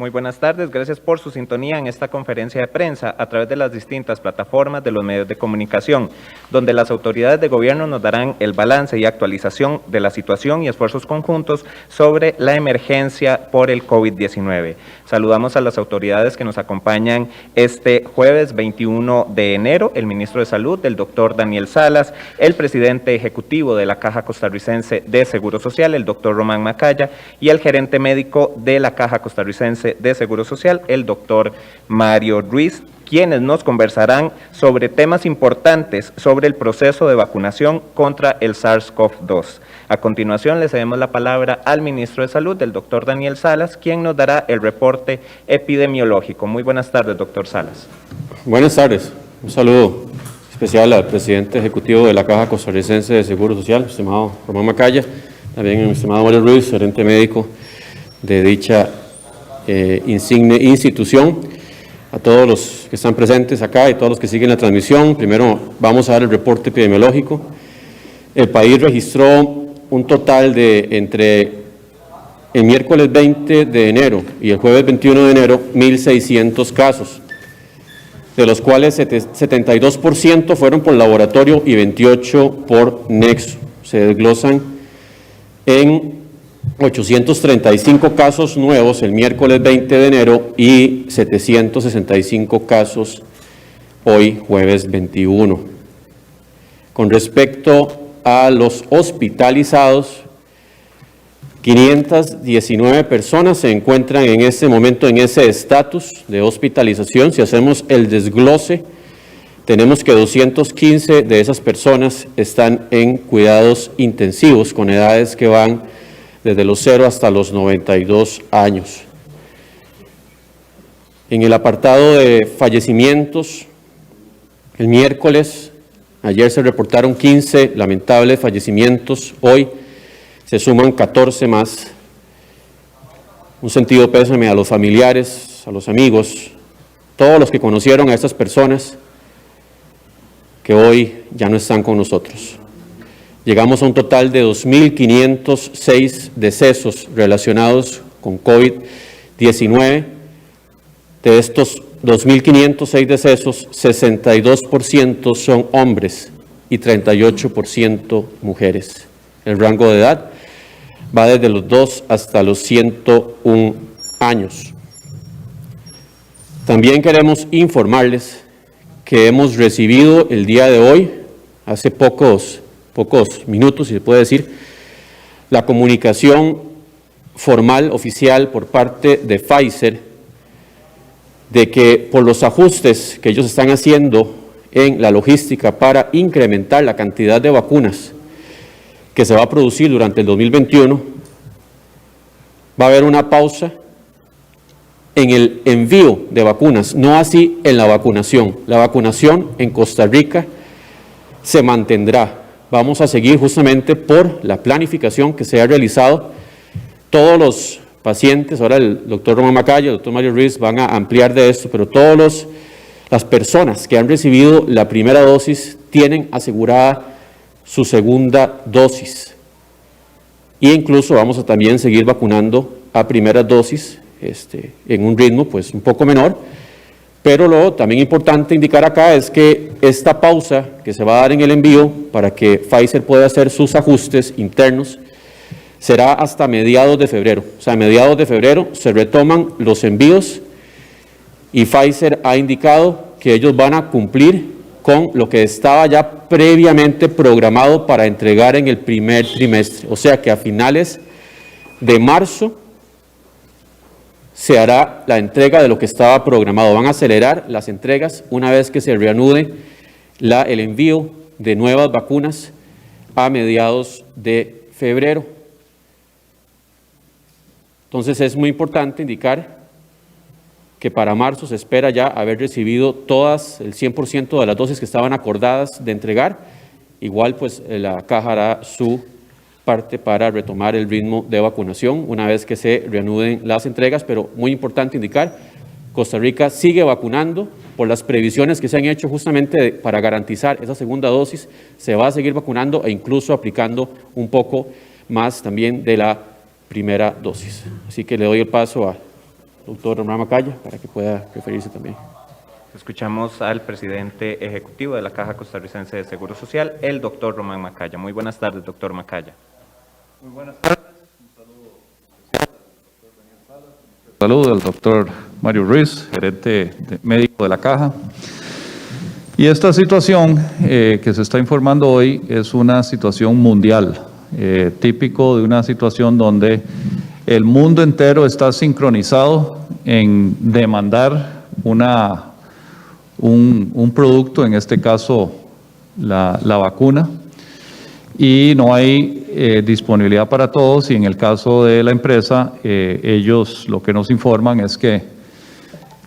Muy buenas tardes, gracias por su sintonía en esta conferencia de prensa a través de las distintas plataformas de los medios de comunicación, donde las autoridades de gobierno nos darán el balance y actualización de la situación y esfuerzos conjuntos sobre la emergencia por el COVID-19. Saludamos a las autoridades que nos acompañan este jueves 21 de enero, el ministro de Salud, el doctor Daniel Salas, el presidente ejecutivo de la Caja Costarricense de Seguro Social, el doctor Román Macaya, y el gerente médico de la Caja Costarricense de Seguro Social, el doctor Mario Ruiz, quienes nos conversarán sobre temas importantes sobre el proceso de vacunación contra el SARS-CoV-2. A continuación, le cedemos la palabra al ministro de Salud, el doctor Daniel Salas, quien nos dará el reporte epidemiológico. Muy buenas tardes, doctor Salas. Buenas tardes. Un saludo especial al presidente ejecutivo de la Caja Costarricense de Seguro Social, el estimado Román Macaya, también el estimado Mario Ruiz, gerente médico de dicha insigne institución. A todos los que están presentes acá y todos los que siguen la transmisión, primero vamos a dar el reporte epidemiológico. El país registró un total de entre el miércoles 20 de enero y el jueves 21 de enero 1.600 casos, de los cuales 72% fueron por laboratorio y 28% por nexo. Se desglosan en 835 casos nuevos el miércoles 20 de enero y 765 casos hoy jueves 21. Con respecto a los hospitalizados, 519 personas se encuentran en este momento en ese estatus de hospitalización. Si hacemos el desglose, tenemos que 215 de esas personas están en cuidados intensivos con edades que van desde los 0 hasta los 92 años. En el apartado de fallecimientos, el miércoles, ayer se reportaron 15 lamentables fallecimientos, hoy se suman 14 más. Un sentido pésame a los familiares, a los amigos, todos los que conocieron a estas personas que hoy ya no están con nosotros. Llegamos a un total de 2.506 decesos relacionados con COVID-19. De estos 2.506 decesos, 62% son hombres y 38% mujeres. El rango de edad va desde los 2 hasta los 101 años. También queremos informarles que hemos recibido el día de hoy, hace pocos minutos, si se puede decir, la comunicación formal, oficial, por parte de Pfizer, de que por los ajustes que ellos están haciendo en la logística para incrementar la cantidad de vacunas que se va a producir durante el 2021, va a haber una pausa en el envío de vacunas, no así en la vacunación. La vacunación en Costa Rica se mantendrá. Vamos a seguir justamente por la planificación que se ha realizado. Todos los pacientes, ahora el doctor Román Macaya, el doctor Mario Ruiz van a ampliar de esto, pero todas las personas que han recibido la primera dosis tienen asegurada su segunda dosis. E incluso vamos a también seguir vacunando a primera dosis en un ritmo pues un poco menor. Pero lo también importante indicar acá es que esta pausa que se va a dar en el envío para que Pfizer pueda hacer sus ajustes internos será hasta mediados de febrero. O sea, a mediados de febrero se retoman los envíos y Pfizer ha indicado que ellos van a cumplir con lo que estaba ya previamente programado para entregar en el primer trimestre. O sea que a finales de marzo se hará la entrega de lo que estaba programado. Van a acelerar las entregas una vez que se reanude el envío de nuevas vacunas a mediados de febrero. Entonces es muy importante indicar que para marzo se espera ya haber recibido todas, el 100% de las dosis que estaban acordadas de entregar. Igual pues la Caja hará su parte para retomar el ritmo de vacunación una vez que se reanuden las entregas, pero muy importante indicar, Costa Rica sigue vacunando por las previsiones que se han hecho justamente para garantizar esa segunda dosis, se va a seguir vacunando e incluso aplicando un poco más también de la primera dosis. Así que le doy el paso a doctor Román Macaya, para que pueda referirse también. Escuchamos al presidente ejecutivo de la Caja Costarricense de Seguro Social, el doctor Román Macaya. Muy buenas tardes, doctor Macaya. Muy buenas tardes. Un saludo al doctor Mario Ruiz, gerente médico de la Caja. Y esta situación que se está informando hoy es una situación mundial, típico de una situación donde el mundo entero está sincronizado en demandar un producto, en este caso la vacuna, y no hay disponibilidad para todos, y en el caso de la empresa, ellos lo que nos informan es que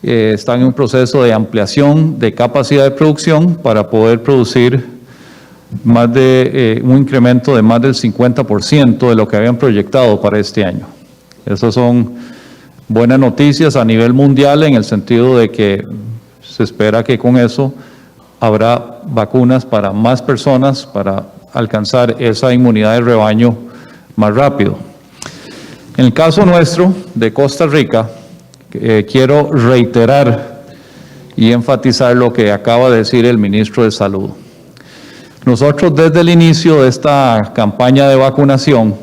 están en un proceso de ampliación de capacidad de producción para poder producir más de un incremento de más del 50% de lo que habían proyectado para este año. Esas son buenas noticias a nivel mundial en el sentido de que se espera que con eso habrá vacunas para más personas para alcanzar esa inmunidad de rebaño más rápido. En el caso nuestro de Costa Rica, quiero reiterar y enfatizar lo que acaba de decir el ministro de Salud. Nosotros desde el inicio de esta campaña de vacunación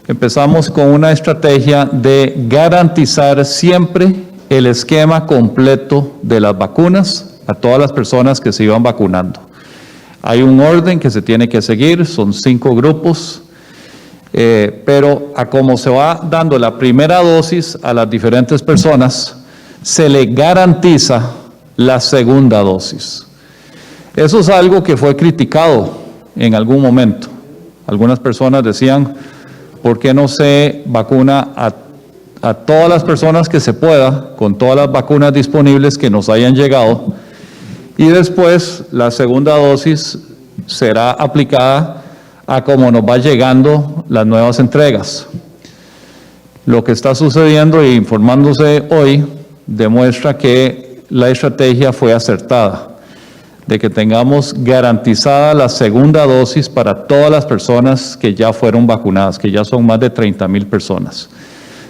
empezamos con una estrategia de garantizar siempre el esquema completo de las vacunas a todas las personas que se iban vacunando. Hay un orden que se tiene que seguir, son 5 grupos, pero a como se va dando la primera dosis a las diferentes personas, se le garantiza la segunda dosis. Eso es algo que fue criticado en algún momento. Algunas personas decían, ¿por qué no se vacuna a todas las personas que se pueda, con todas las vacunas disponibles que nos hayan llegado? Y después la segunda dosis será aplicada a cómo nos va llegando las nuevas entregas. Lo que está sucediendo e informándose hoy demuestra que la estrategia fue acertada, de que tengamos garantizada la segunda dosis para todas las personas que ya fueron vacunadas, que ya son más de 30,000 personas.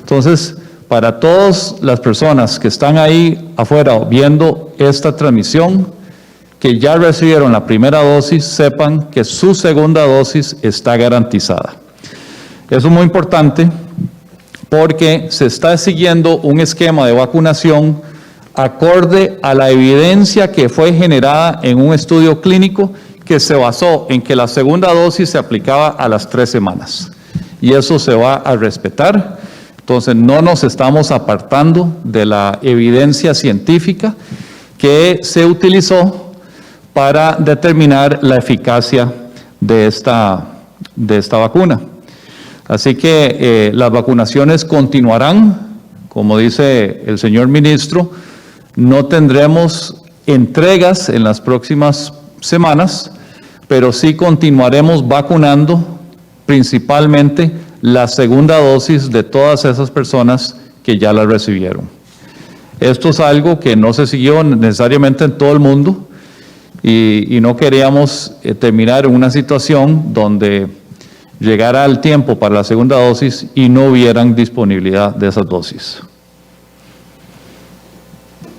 Entonces, para todas las personas que están ahí afuera viendo esta transmisión, que ya recibieron la primera dosis, sepan que su segunda dosis está garantizada. Eso es muy importante porque se está siguiendo un esquema de vacunación acorde a la evidencia que fue generada en un estudio clínico que se basó en que la segunda dosis se aplicaba a las 3 semanas. Y eso se va a respetar. Entonces, no nos estamos apartando de la evidencia científica que se utilizó para determinar la eficacia de esta vacuna. Así que las vacunaciones continuarán, como dice el señor ministro, no tendremos entregas en las próximas semanas, pero sí continuaremos vacunando principalmente la segunda dosis de todas esas personas que ya la recibieron. Esto es algo que no se siguió necesariamente en todo el mundo, y no queríamos terminar en una situación donde llegara el tiempo para la segunda dosis y no hubieran disponibilidad de esas dosis.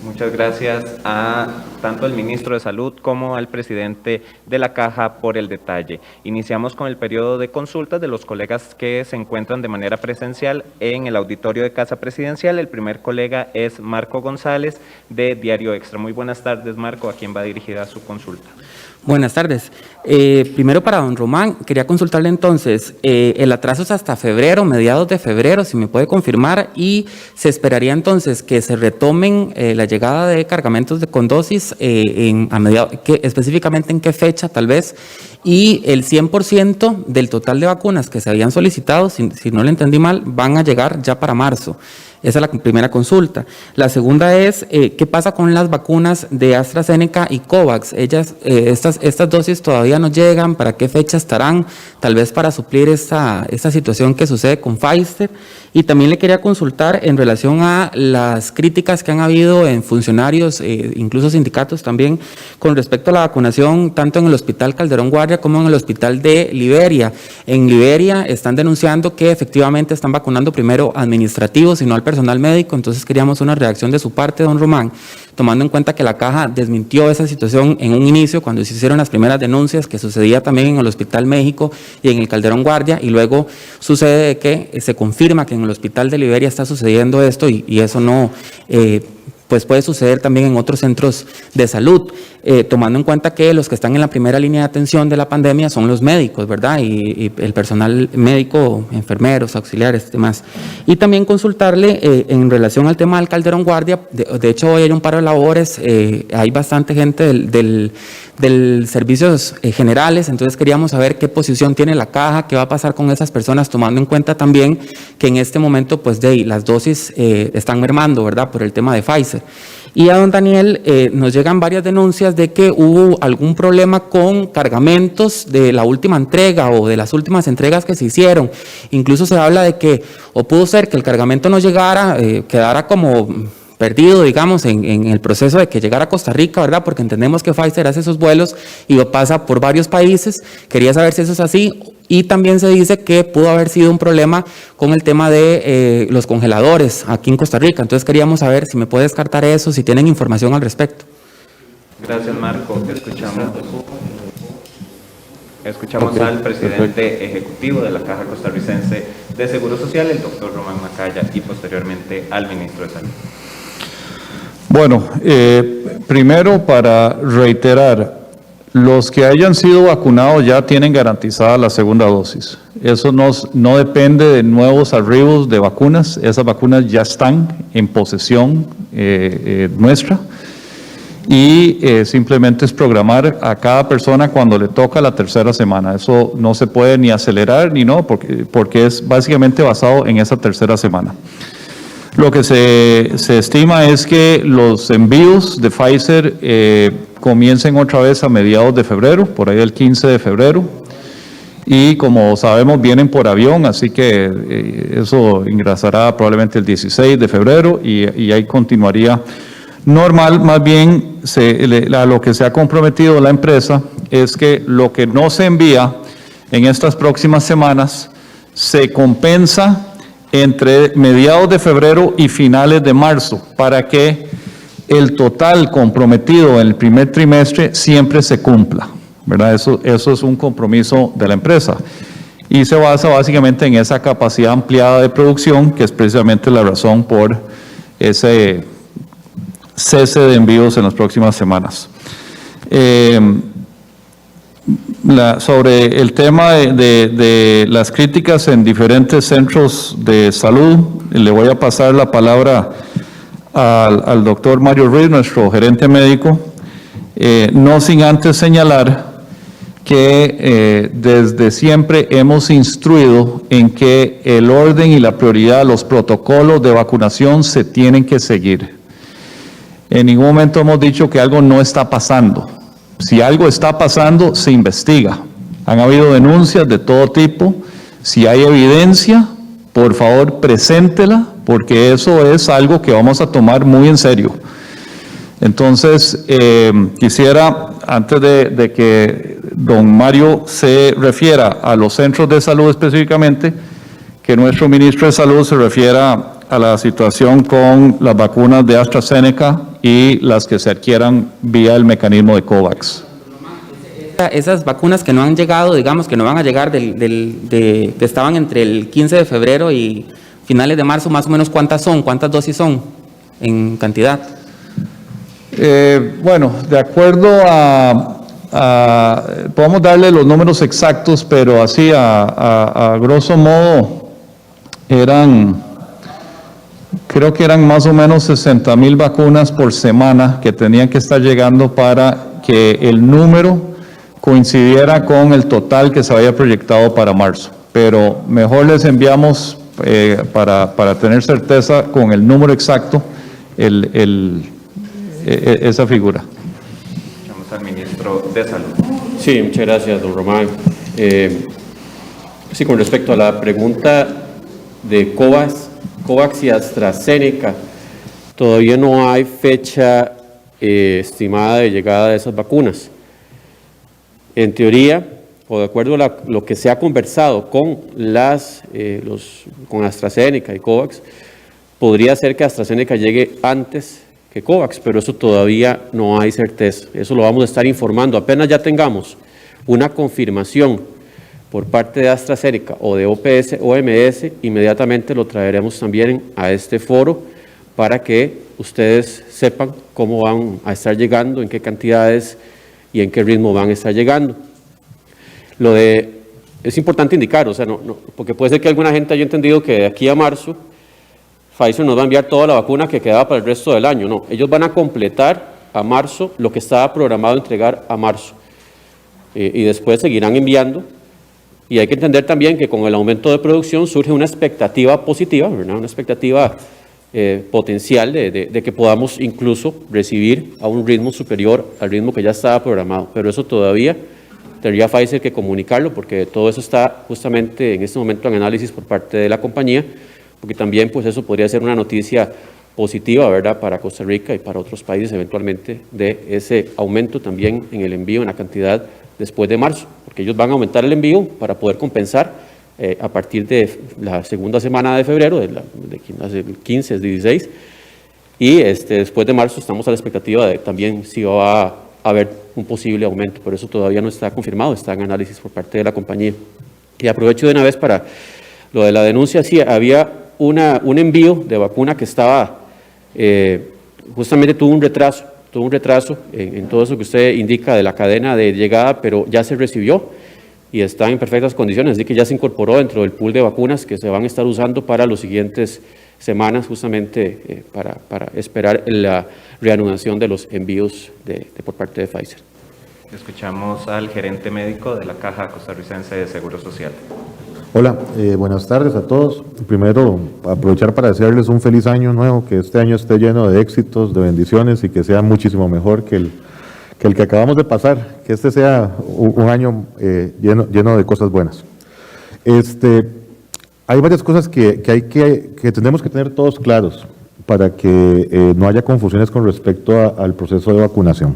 Muchas gracias a tanto al ministro de Salud como al presidente de la Caja por el detalle. Iniciamos con el periodo de consultas de los colegas que se encuentran de manera presencial en el auditorio de Casa Presidencial. El primer colega es Marco González, de Diario Extra. Muy buenas tardes, Marco. ¿A quién va dirigida su consulta? Buenas tardes. Primero para don Román, quería consultarle entonces, el atraso es hasta febrero, mediados de febrero, si me puede confirmar, y se esperaría entonces que se retomen la llegada de cargamentos con dosis, específicamente en qué fecha tal vez, y el 100% del total de vacunas que se habían solicitado, si no lo entendí mal, van a llegar ya para marzo. Esa es la primera consulta. La segunda es, ¿qué pasa con las vacunas de AstraZeneca y COVAX? Estas dosis todavía no llegan, ¿para qué fecha estarán? Tal vez para suplir esta situación que sucede con Pfizer. Y también le quería consultar en relación a las críticas que han habido en funcionarios, incluso sindicatos también, con respecto a la vacunación, tanto en el Hospital Calderón Guardia como en el Hospital de Liberia. En Liberia están denunciando que efectivamente están vacunando primero administrativos y no al personal personal médico, entonces queríamos una reacción de su parte, don Román, tomando en cuenta que la Caja desmintió esa situación en un inicio, cuando se hicieron las primeras denuncias, que sucedía también en el Hospital México y en el Calderón Guardia, y luego sucede que se confirma que en el Hospital de Liberia está sucediendo esto, y eso no... pues puede suceder también en otros centros de salud, tomando en cuenta que los que están en la primera línea de atención de la pandemia son los médicos, ¿verdad? Y el personal médico, enfermeros, auxiliares, demás. Y también consultarle en relación al tema del Calderón Guardia, de hecho hoy hay un paro de labores, hay bastante gente del servicios generales, entonces queríamos saber qué posición tiene la Caja, qué va a pasar con esas personas, tomando en cuenta también que en este momento pues las dosis están mermando, ¿verdad? Por el tema de Pfizer. Y a don Daniel nos llegan varias denuncias de que hubo algún problema con cargamentos de la última entrega o de las últimas entregas que se hicieron. Incluso se habla de que o pudo ser que el cargamento no llegara, quedara como perdido, digamos, en el proceso de que llegara a Costa Rica, ¿verdad? Porque entendemos que Pfizer hace esos vuelos y lo pasa por varios países. Quería saber si eso es así. Y también se dice que pudo haber sido un problema con el tema de los congeladores aquí en Costa Rica. Entonces queríamos saber si me puede descartar eso, si tienen información al respecto. Gracias, Marco. Escuchamos al presidente ejecutivo de la Caja Costarricense de Seguro Social, el doctor Román Macaya, y posteriormente al ministro de Salud. Bueno, primero para reiterar, los que hayan sido vacunados ya tienen garantizada la segunda dosis. Eso no depende de nuevos arribos de vacunas, esas vacunas ya están en posesión nuestra. Y simplemente es programar a cada persona cuando le toca la tercera semana. Eso no se puede ni acelerar ni no, porque es básicamente basado en esa tercera semana. Lo que se estima es que los envíos de Pfizer comiencen otra vez a mediados de febrero, por ahí el 15 de febrero. Y como sabemos, vienen por avión, así que eso ingresará probablemente el 16 de febrero y ahí continuaría normal. Más bien, a lo que se ha comprometido la empresa es que lo que no se envía en estas próximas semanas se compensa entre mediados de febrero y finales de marzo, para que el total comprometido en el primer trimestre siempre se cumpla, ¿verdad? Eso es un compromiso de la empresa y se basa básicamente en esa capacidad ampliada de producción, que es precisamente la razón por ese cese de envíos en las próximas semanas. Sobre el tema de las críticas en diferentes centros de salud, le voy a pasar la palabra al doctor Mario Ruiz, nuestro gerente médico, no sin antes señalar que desde siempre hemos instruido en que el orden y la prioridad, los protocolos de vacunación se tienen que seguir. En ningún momento hemos dicho que algo no está pasando. Si algo está pasando, se investiga. Han habido denuncias de todo tipo. Si hay evidencia, por favor, preséntela, porque eso es algo que vamos a tomar muy en serio. Entonces, quisiera, antes de que don Mario se refiera a los centros de salud específicamente, que nuestro ministro de Salud se refiera a la situación con las vacunas de AstraZeneca y las que se adquieran vía el mecanismo de COVAX. Esas vacunas que no han llegado, digamos que no van a llegar, que estaban entre el 15 de febrero y finales de marzo, más o menos, ¿cuántas son? ¿Cuántas dosis son en cantidad? Bueno, de acuerdo podemos darle los números exactos, pero así a grosso modo creo que eran más o menos 60,000 vacunas por semana que tenían que estar llegando para que el número coincidiera con el total que se había proyectado para marzo. Pero mejor les enviamos para tener certeza con el número exacto esa figura. Escuchamos al ministro de Salud. Sí, muchas gracias, don Román. Sí, con respecto a la pregunta de COVAX y AstraZeneca, todavía no hay fecha estimada de llegada de esas vacunas. En teoría, o de acuerdo a lo que se ha conversado con AstraZeneca y COVAX, podría ser que AstraZeneca llegue antes que COVAX, pero eso todavía no hay certeza. Eso lo vamos a estar informando. Apenas ya tengamos una confirmación por parte de AstraZeneca o de OPS, OMS, inmediatamente lo traeremos también a este foro para que ustedes sepan cómo van a estar llegando, en qué cantidades y en qué ritmo van a estar llegando. Es importante indicar, o sea, porque puede ser que alguna gente haya entendido que de aquí a marzo Pfizer nos va a enviar toda la vacuna que quedaba para el resto del año. No, ellos van a completar a marzo lo que estaba programado entregar a marzo. Y después seguirán enviando. Y hay que entender también que con el aumento de producción surge una expectativa positiva, ¿verdad? Una expectativa potencial de que podamos incluso recibir a un ritmo superior al ritmo que ya estaba programado. Pero eso todavía tendría Pfizer que comunicarlo, porque todo eso está justamente en este momento en análisis por parte de la compañía, porque también pues eso podría ser una noticia positiva, ¿verdad?, para Costa Rica y para otros países eventualmente, de ese aumento también en el envío en la cantidad después de marzo, porque ellos van a aumentar el envío para poder compensar a partir de la segunda semana de febrero, del 15, 16, y después de marzo estamos a la expectativa de también si va a haber un posible aumento, pero eso todavía no está confirmado, está en análisis por parte de la compañía. Y aprovecho de una vez para lo de la denuncia. Sí, había un envío de vacuna que estaba, justamente tuvo un retraso en todo eso que usted indica de la cadena de llegada, pero ya se recibió y está en perfectas condiciones, así que ya se incorporó dentro del pool de vacunas que se van a estar usando para las siguientes semanas, justamente para esperar la reanudación de los envíos por parte de Pfizer. Escuchamos al gerente médico de la Caja Costarricense de Seguro Social. Hola, buenas tardes a todos. Primero, aprovechar para desearles un feliz año nuevo, que este año esté lleno de éxitos, de bendiciones y que sea muchísimo mejor que el que acabamos de pasar, que este sea un año lleno de cosas buenas. Hay varias cosas que tenemos que tener todos claros para que no haya confusiones con respecto al proceso de vacunación.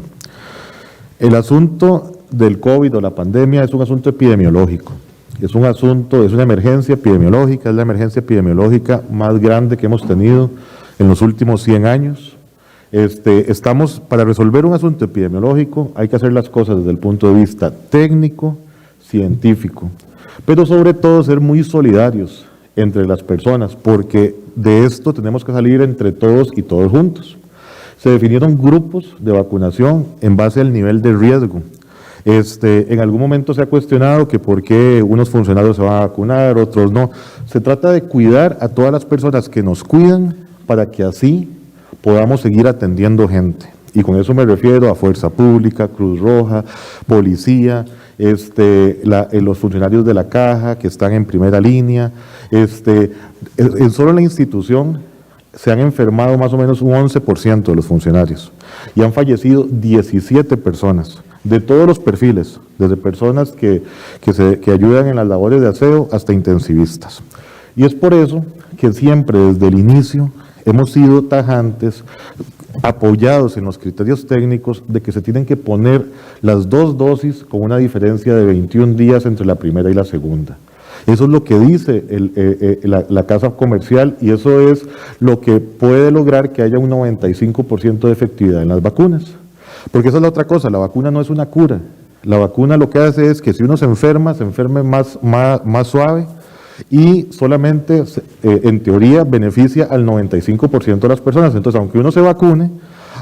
El asunto del COVID o la pandemia es un asunto epidemiológico. Es una emergencia epidemiológica, es la emergencia epidemiológica más grande que hemos tenido en los últimos 100 años. Para resolver un asunto epidemiológico hay que hacer las cosas desde el punto de vista técnico, científico, pero sobre todo ser muy solidarios entre las personas, porque de esto tenemos que salir entre todos y todos juntos. Se definieron grupos de vacunación en base al nivel de riesgo. En algún momento se ha cuestionado que por qué unos funcionarios se van a vacunar, otros no. Se trata de cuidar a todas las personas que nos cuidan para que así podamos seguir atendiendo gente. Y con eso me refiero a Fuerza Pública, Cruz Roja, Policía, los funcionarios de la Caja que están en primera línea. Solo en la institución se han enfermado más o menos un 11% de los funcionarios y han fallecido 17 personas. De todos los perfiles, desde personas que ayudan en las labores de aseo hasta intensivistas. Y es por eso que siempre desde el inicio hemos sido tajantes, apoyados en los criterios técnicos de que se tienen que poner las 2 dosis con una diferencia de 21 días entre la primera y la segunda. Eso es lo que dice la casa comercial y eso es lo que puede lograr que haya un 95% de efectividad en las vacunas. Porque esa es la otra cosa, la vacuna no es una cura. La vacuna lo que hace es que si uno se enferme más suave y solamente, en teoría, beneficia al 95% de las personas. Entonces, aunque uno se vacune,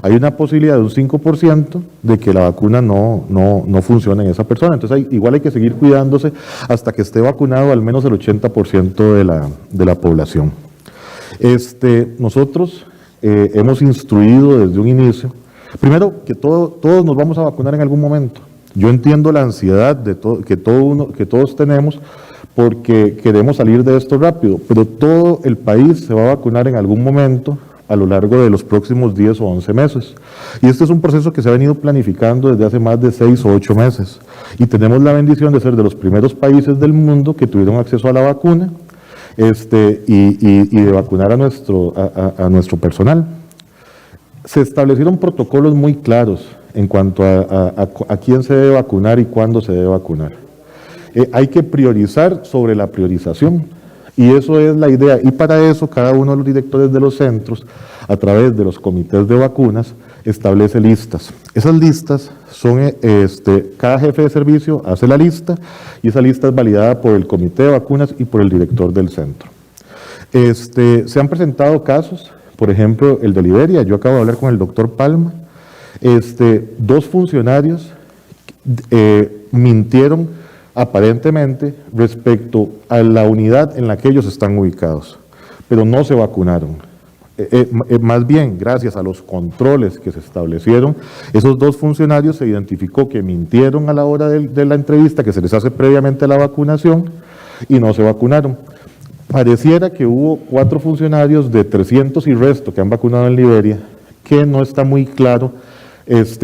hay una posibilidad de un 5% de que la vacuna no funcione en esa persona. Entonces, igual hay que seguir cuidándose hasta que esté vacunado al menos el 80% de la población. Nosotros hemos instruido desde un inicio. Primero, que todos nos vamos a vacunar en algún momento. Yo entiendo la ansiedad que todos tenemos porque queremos salir de esto rápido, pero todo el país se va a vacunar en algún momento a lo largo de los próximos 10 o 11 meses. Y este es un proceso que se ha venido planificando desde hace más de 6 o 8 meses. Y tenemos la bendición de ser de los primeros países del mundo que tuvieron acceso a la vacuna y de vacunar a nuestro personal. Se establecieron protocolos muy claros en cuanto a quién se debe vacunar y cuándo se debe vacunar. Hay que priorizar sobre la priorización. Y eso es la idea. Y para eso cada uno de los directores de los centros, a través de los comités de vacunas, establece listas. Esas listas son, cada jefe de servicio hace la lista y esa lista es validada por el comité de vacunas y por el director del centro. Se han presentado casos, por ejemplo, el de Liberia. Yo acabo de hablar con el doctor Palma. 2 funcionarios mintieron aparentemente respecto a la unidad en la que ellos están ubicados, pero no se vacunaron. Más bien, gracias a los controles que se establecieron, esos 2 funcionarios se identificó que mintieron a la hora de la entrevista que se les hace previamente a la vacunación y no se vacunaron. Pareciera que hubo 4 funcionarios de 300 y resto que han vacunado en Liberia, que no está muy claro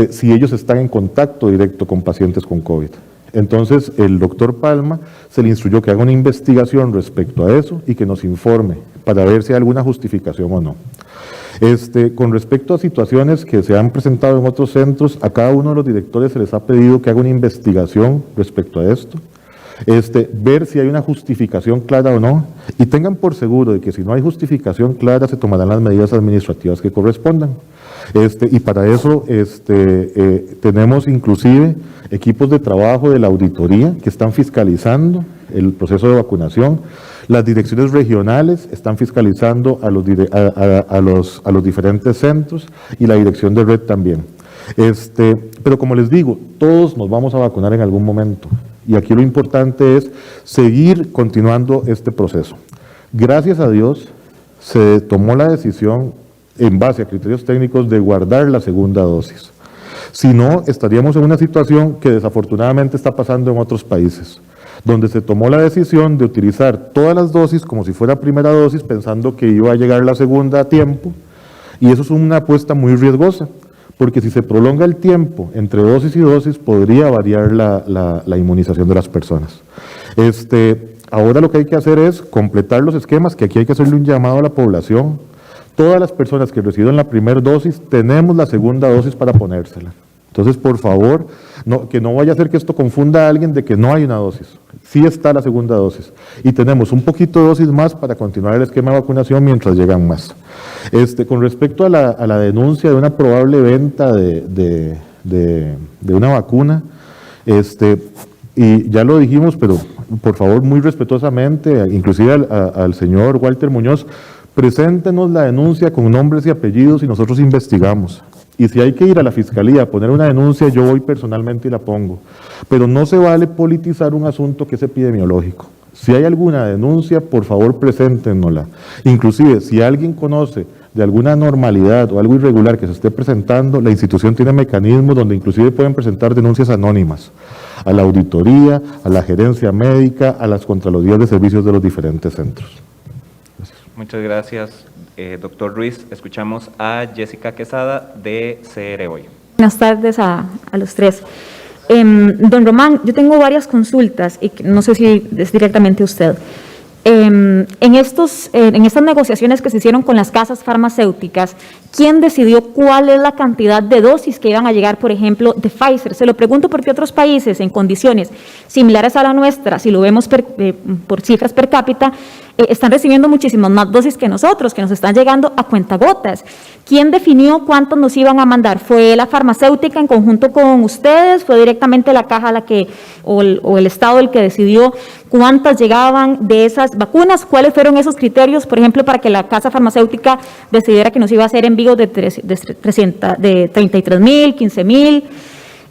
si ellos están en contacto directo con pacientes con COVID. Entonces, el doctor Palma se le instruyó que haga una investigación respecto a eso y que nos informe para ver si hay alguna justificación o no. Con respecto a situaciones que se han presentado en otros centros, a cada uno de los directores se les ha pedido que haga una investigación respecto a esto, ver si hay una justificación clara o no, y tengan por seguro de que si no hay justificación clara se tomarán las medidas administrativas que correspondan. Y para eso tenemos inclusive equipos de trabajo de la auditoría que están fiscalizando el proceso de vacunación. Las direcciones regionales están fiscalizando a los diferentes centros y la dirección de red también. Pero como les digo, todos nos vamos a vacunar en algún momento y aquí lo importante es seguir continuando este proceso. Gracias a Dios se tomó la decisión en base a criterios técnicos de guardar la segunda dosis. Si no, estaríamos en una situación que desafortunadamente está pasando en otros países, donde se tomó la decisión de utilizar todas las dosis como si fuera primera dosis, pensando que iba a llegar la segunda a tiempo, y eso es una apuesta muy riesgosa, porque si se prolonga el tiempo entre dosis y dosis, podría variar la inmunización de las personas. Ahora lo que hay que hacer es completar los esquemas, que aquí hay que hacerle un llamado a la población. Todas las personas que recibieron la primera dosis, tenemos la segunda dosis para ponérsela. Entonces, por favor, que no vaya a ser que esto confunda a alguien de que no hay una dosis. Sí está la segunda dosis. Y tenemos un poquito de dosis más para continuar el esquema de vacunación mientras llegan más. Con respecto a la denuncia de una probable venta de una vacuna, y ya lo dijimos, pero por favor, muy respetuosamente, inclusive al señor Walter Muñoz, preséntenos la denuncia con nombres y apellidos y nosotros investigamos. Y si hay que ir a la fiscalía a poner una denuncia, yo voy personalmente y la pongo. Pero no se vale politizar un asunto que es epidemiológico. Si hay alguna denuncia, por favor, preséntenosla. Inclusive, si alguien conoce de alguna anormalidad o algo irregular que se esté presentando, la institución tiene mecanismos donde inclusive pueden presentar denuncias anónimas a la auditoría, a la gerencia médica, a las Contralorías de Servicios de los diferentes centros. Muchas gracias, doctor Ruiz. Escuchamos a Jessica Quesada de CR Hoy. Buenas tardes a los 3. Don Román, yo tengo varias consultas y no sé si es directamente usted. En estas negociaciones que se hicieron con las casas farmacéuticas, ¿quién decidió cuál es la cantidad de dosis que iban a llegar, por ejemplo, de Pfizer? Se lo pregunto porque otros países en condiciones similares a la nuestra, si lo vemos por cifras per cápita, están recibiendo muchísimas más dosis que nosotros, que nos están llegando a cuentagotas. ¿Quién definió cuántos nos iban a mandar? ¿Fue la farmacéutica en conjunto con ustedes? ¿Fue directamente la caja o el Estado el que decidió cuántas llegaban de esas vacunas? ¿Cuáles fueron esos criterios, por ejemplo, para que la casa farmacéutica decidiera que nos iba a hacer envíos de 33,000, 15,000?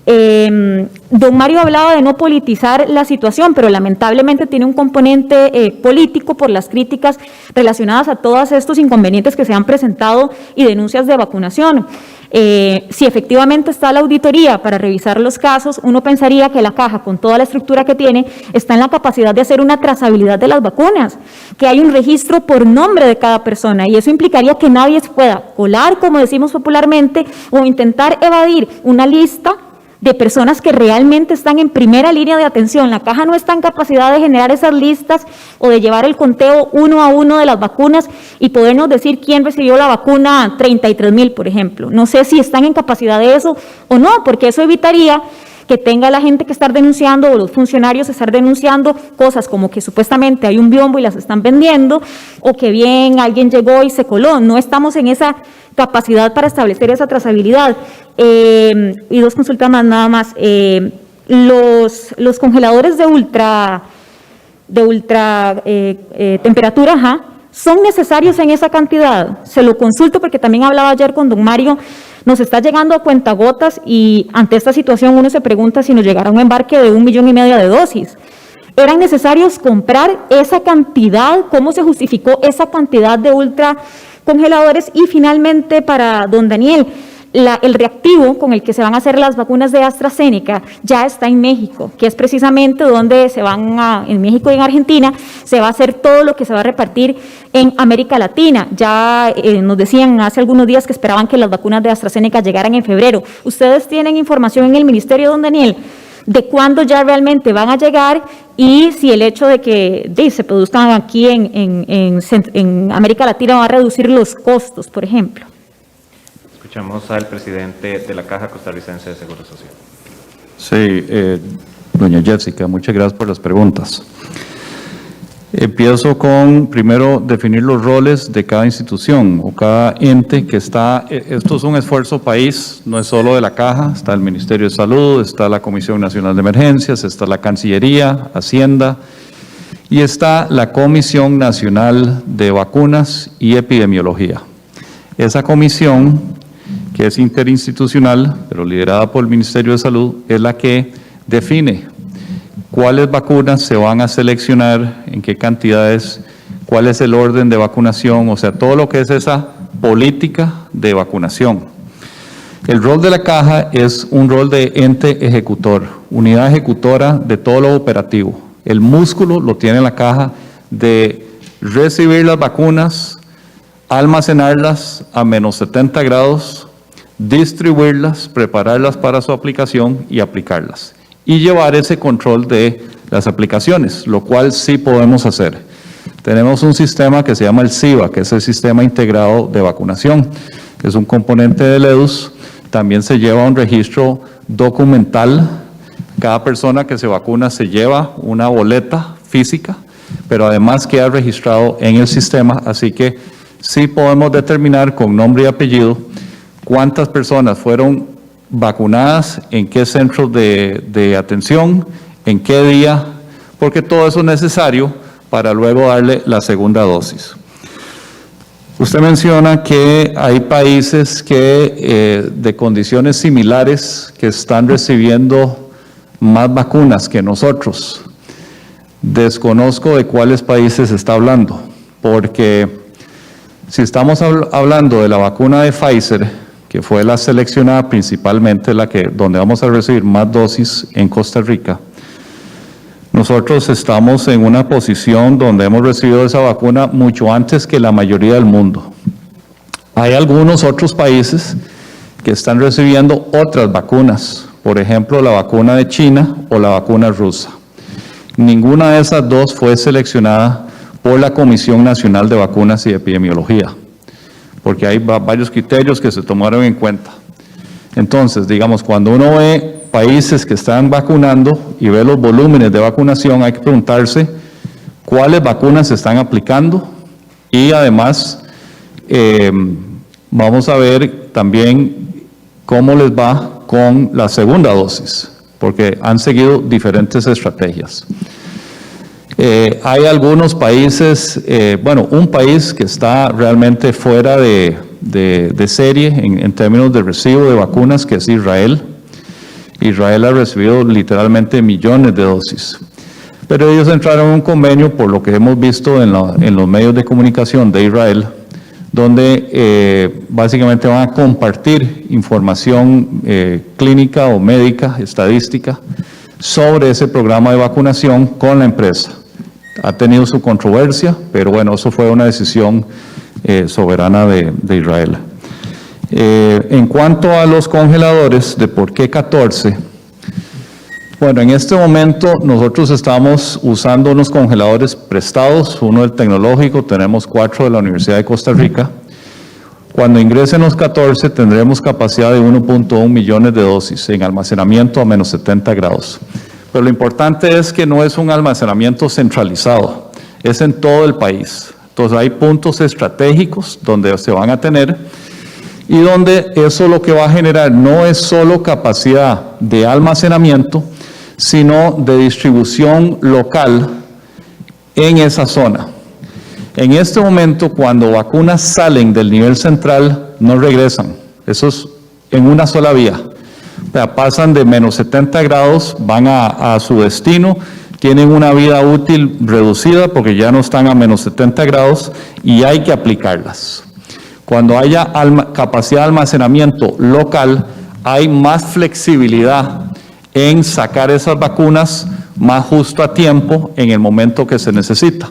Don Mario hablaba de no politizar la situación, pero lamentablemente tiene un componente político por las críticas relacionadas a todos estos inconvenientes que se han presentado y denuncias de vacunación. Si efectivamente está la auditoría para revisar los casos, uno pensaría que la caja, con toda la estructura que tiene, está en la capacidad de hacer una trazabilidad de las vacunas, que hay un registro por nombre de cada persona, y eso implicaría que nadie pueda colar, como decimos popularmente, o intentar evadir una lista de personas que realmente están en primera línea de atención. La caja no está en capacidad de generar esas listas o de llevar el conteo uno a uno de las vacunas y podernos decir quién recibió la vacuna 33,000, por ejemplo. No sé si están en capacidad de eso o no, porque eso evitaría que tenga la gente que estar denunciando o los funcionarios estar denunciando cosas como que supuestamente hay un biombo y las están vendiendo, o que bien alguien llegó y se coló. No estamos en esa capacidad para establecer esa trazabilidad. Y 2 consultas más, nada más. Los congeladores de ultra temperatura, ¿son necesarios en esa cantidad? Se lo consulto porque también hablaba ayer con don Mario, nos está llegando a cuentagotas y ante esta situación uno se pregunta si nos llegara un embarque de 1,5 millones de dosis. ¿Eran necesarios comprar esa cantidad? ¿Cómo se justificó esa cantidad de ultra congeladores? Y finalmente para don Daniel, el reactivo con el que se van a hacer las vacunas de AstraZeneca ya está en México, que es precisamente donde se van en México y en Argentina, se va a hacer todo lo que se va a repartir en América Latina. Ya nos decían hace algunos días que esperaban que las vacunas de AstraZeneca llegaran en febrero. ¿Ustedes tienen información en el ministerio, don Daniel, de cuándo ya realmente van a llegar y si el hecho de que se produzcan aquí en América Latina va a reducir los costos, por ejemplo? Escuchamos al presidente de la Caja Costarricense de Seguro Social. Sí, doña Jessica, muchas gracias por las preguntas. Empiezo con, primero, definir los roles de cada institución o cada ente que está. Esto es un esfuerzo país, no es solo de la Caja, está el Ministerio de Salud, está la Comisión Nacional de Emergencias, está la Cancillería, Hacienda, y está la Comisión Nacional de Vacunas y Epidemiología. Esa comisión, que es interinstitucional, pero liderada por el Ministerio de Salud, es la que define cuáles vacunas se van a seleccionar, en qué cantidades, cuál es el orden de vacunación, o sea, todo lo que es esa política de vacunación. El rol de la Caja es un rol de ente ejecutor, unidad ejecutora de todo lo operativo. El músculo lo tiene la Caja de recibir las vacunas, almacenarlas a menos 70 grados, distribuirlas, prepararlas para su aplicación y aplicarlas. Y llevar ese control de las aplicaciones, lo cual sí podemos hacer. Tenemos un sistema que se llama el SIVA, que es el Sistema Integrado de Vacunación, que es un componente del EDUS. También se lleva un registro documental. Cada persona que se vacuna se lleva una boleta física, pero además queda registrado en el sistema, así que sí podemos determinar con nombre y apellido cuántas personas fueron vacunadas, en qué centros de atención, en qué día, porque todo eso es necesario para luego darle la segunda dosis. Usted menciona que hay países que de condiciones similares que están recibiendo más vacunas que nosotros. Desconozco de cuáles países está hablando, porque si estamos hablando de la vacuna de Pfizer, que fue la seleccionada principalmente, donde vamos a recibir más dosis en Costa Rica, nosotros estamos en una posición donde hemos recibido esa vacuna mucho antes que la mayoría del mundo. Hay algunos otros países que están recibiendo otras vacunas, por ejemplo, la vacuna de China o la vacuna rusa. Ninguna de esas dos fue seleccionada por la Comisión Nacional de Vacunas y Epidemiología, porque hay varios criterios que se tomaron en cuenta. Entonces, digamos, cuando uno ve países que están vacunando y ve los volúmenes de vacunación, hay que preguntarse cuáles vacunas se están aplicando y además vamos a ver también cómo les va con la segunda dosis, porque han seguido diferentes estrategias. Hay algunos países, un país que está realmente fuera de serie en términos de recibo de vacunas, que es Israel. Israel ha recibido literalmente millones de dosis. Pero ellos entraron en un convenio, por lo que hemos visto en los medios de comunicación de Israel, donde básicamente van a compartir información clínica o médica, estadística, sobre ese programa de vacunación con la empresa. Ha tenido su controversia, pero bueno, eso fue una decisión soberana de Israel. En cuanto a los congeladores, de por qué 14, bueno, en este momento nosotros estamos usando unos congeladores prestados, uno del Tecnológico, tenemos 4 de la Universidad de Costa Rica, Cuando ingresen los 14, tendremos capacidad de 1.1 millones de dosis en almacenamiento a menos 70 grados. Pero lo importante es que no es un almacenamiento centralizado, es en todo el país. Entonces hay puntos estratégicos donde se van a tener y donde eso lo que va a generar no es solo capacidad de almacenamiento, sino de distribución local en esa zona. En este momento, cuando vacunas salen del nivel central, no regresan. Eso es en una sola vía. O sea, pasan de menos 70 grados, van a su destino, tienen una vida útil reducida porque ya no están a menos 70 grados y hay que aplicarlas. Cuando haya capacidad de almacenamiento local, hay más flexibilidad en sacar esas vacunas más justo a tiempo en el momento que se necesita.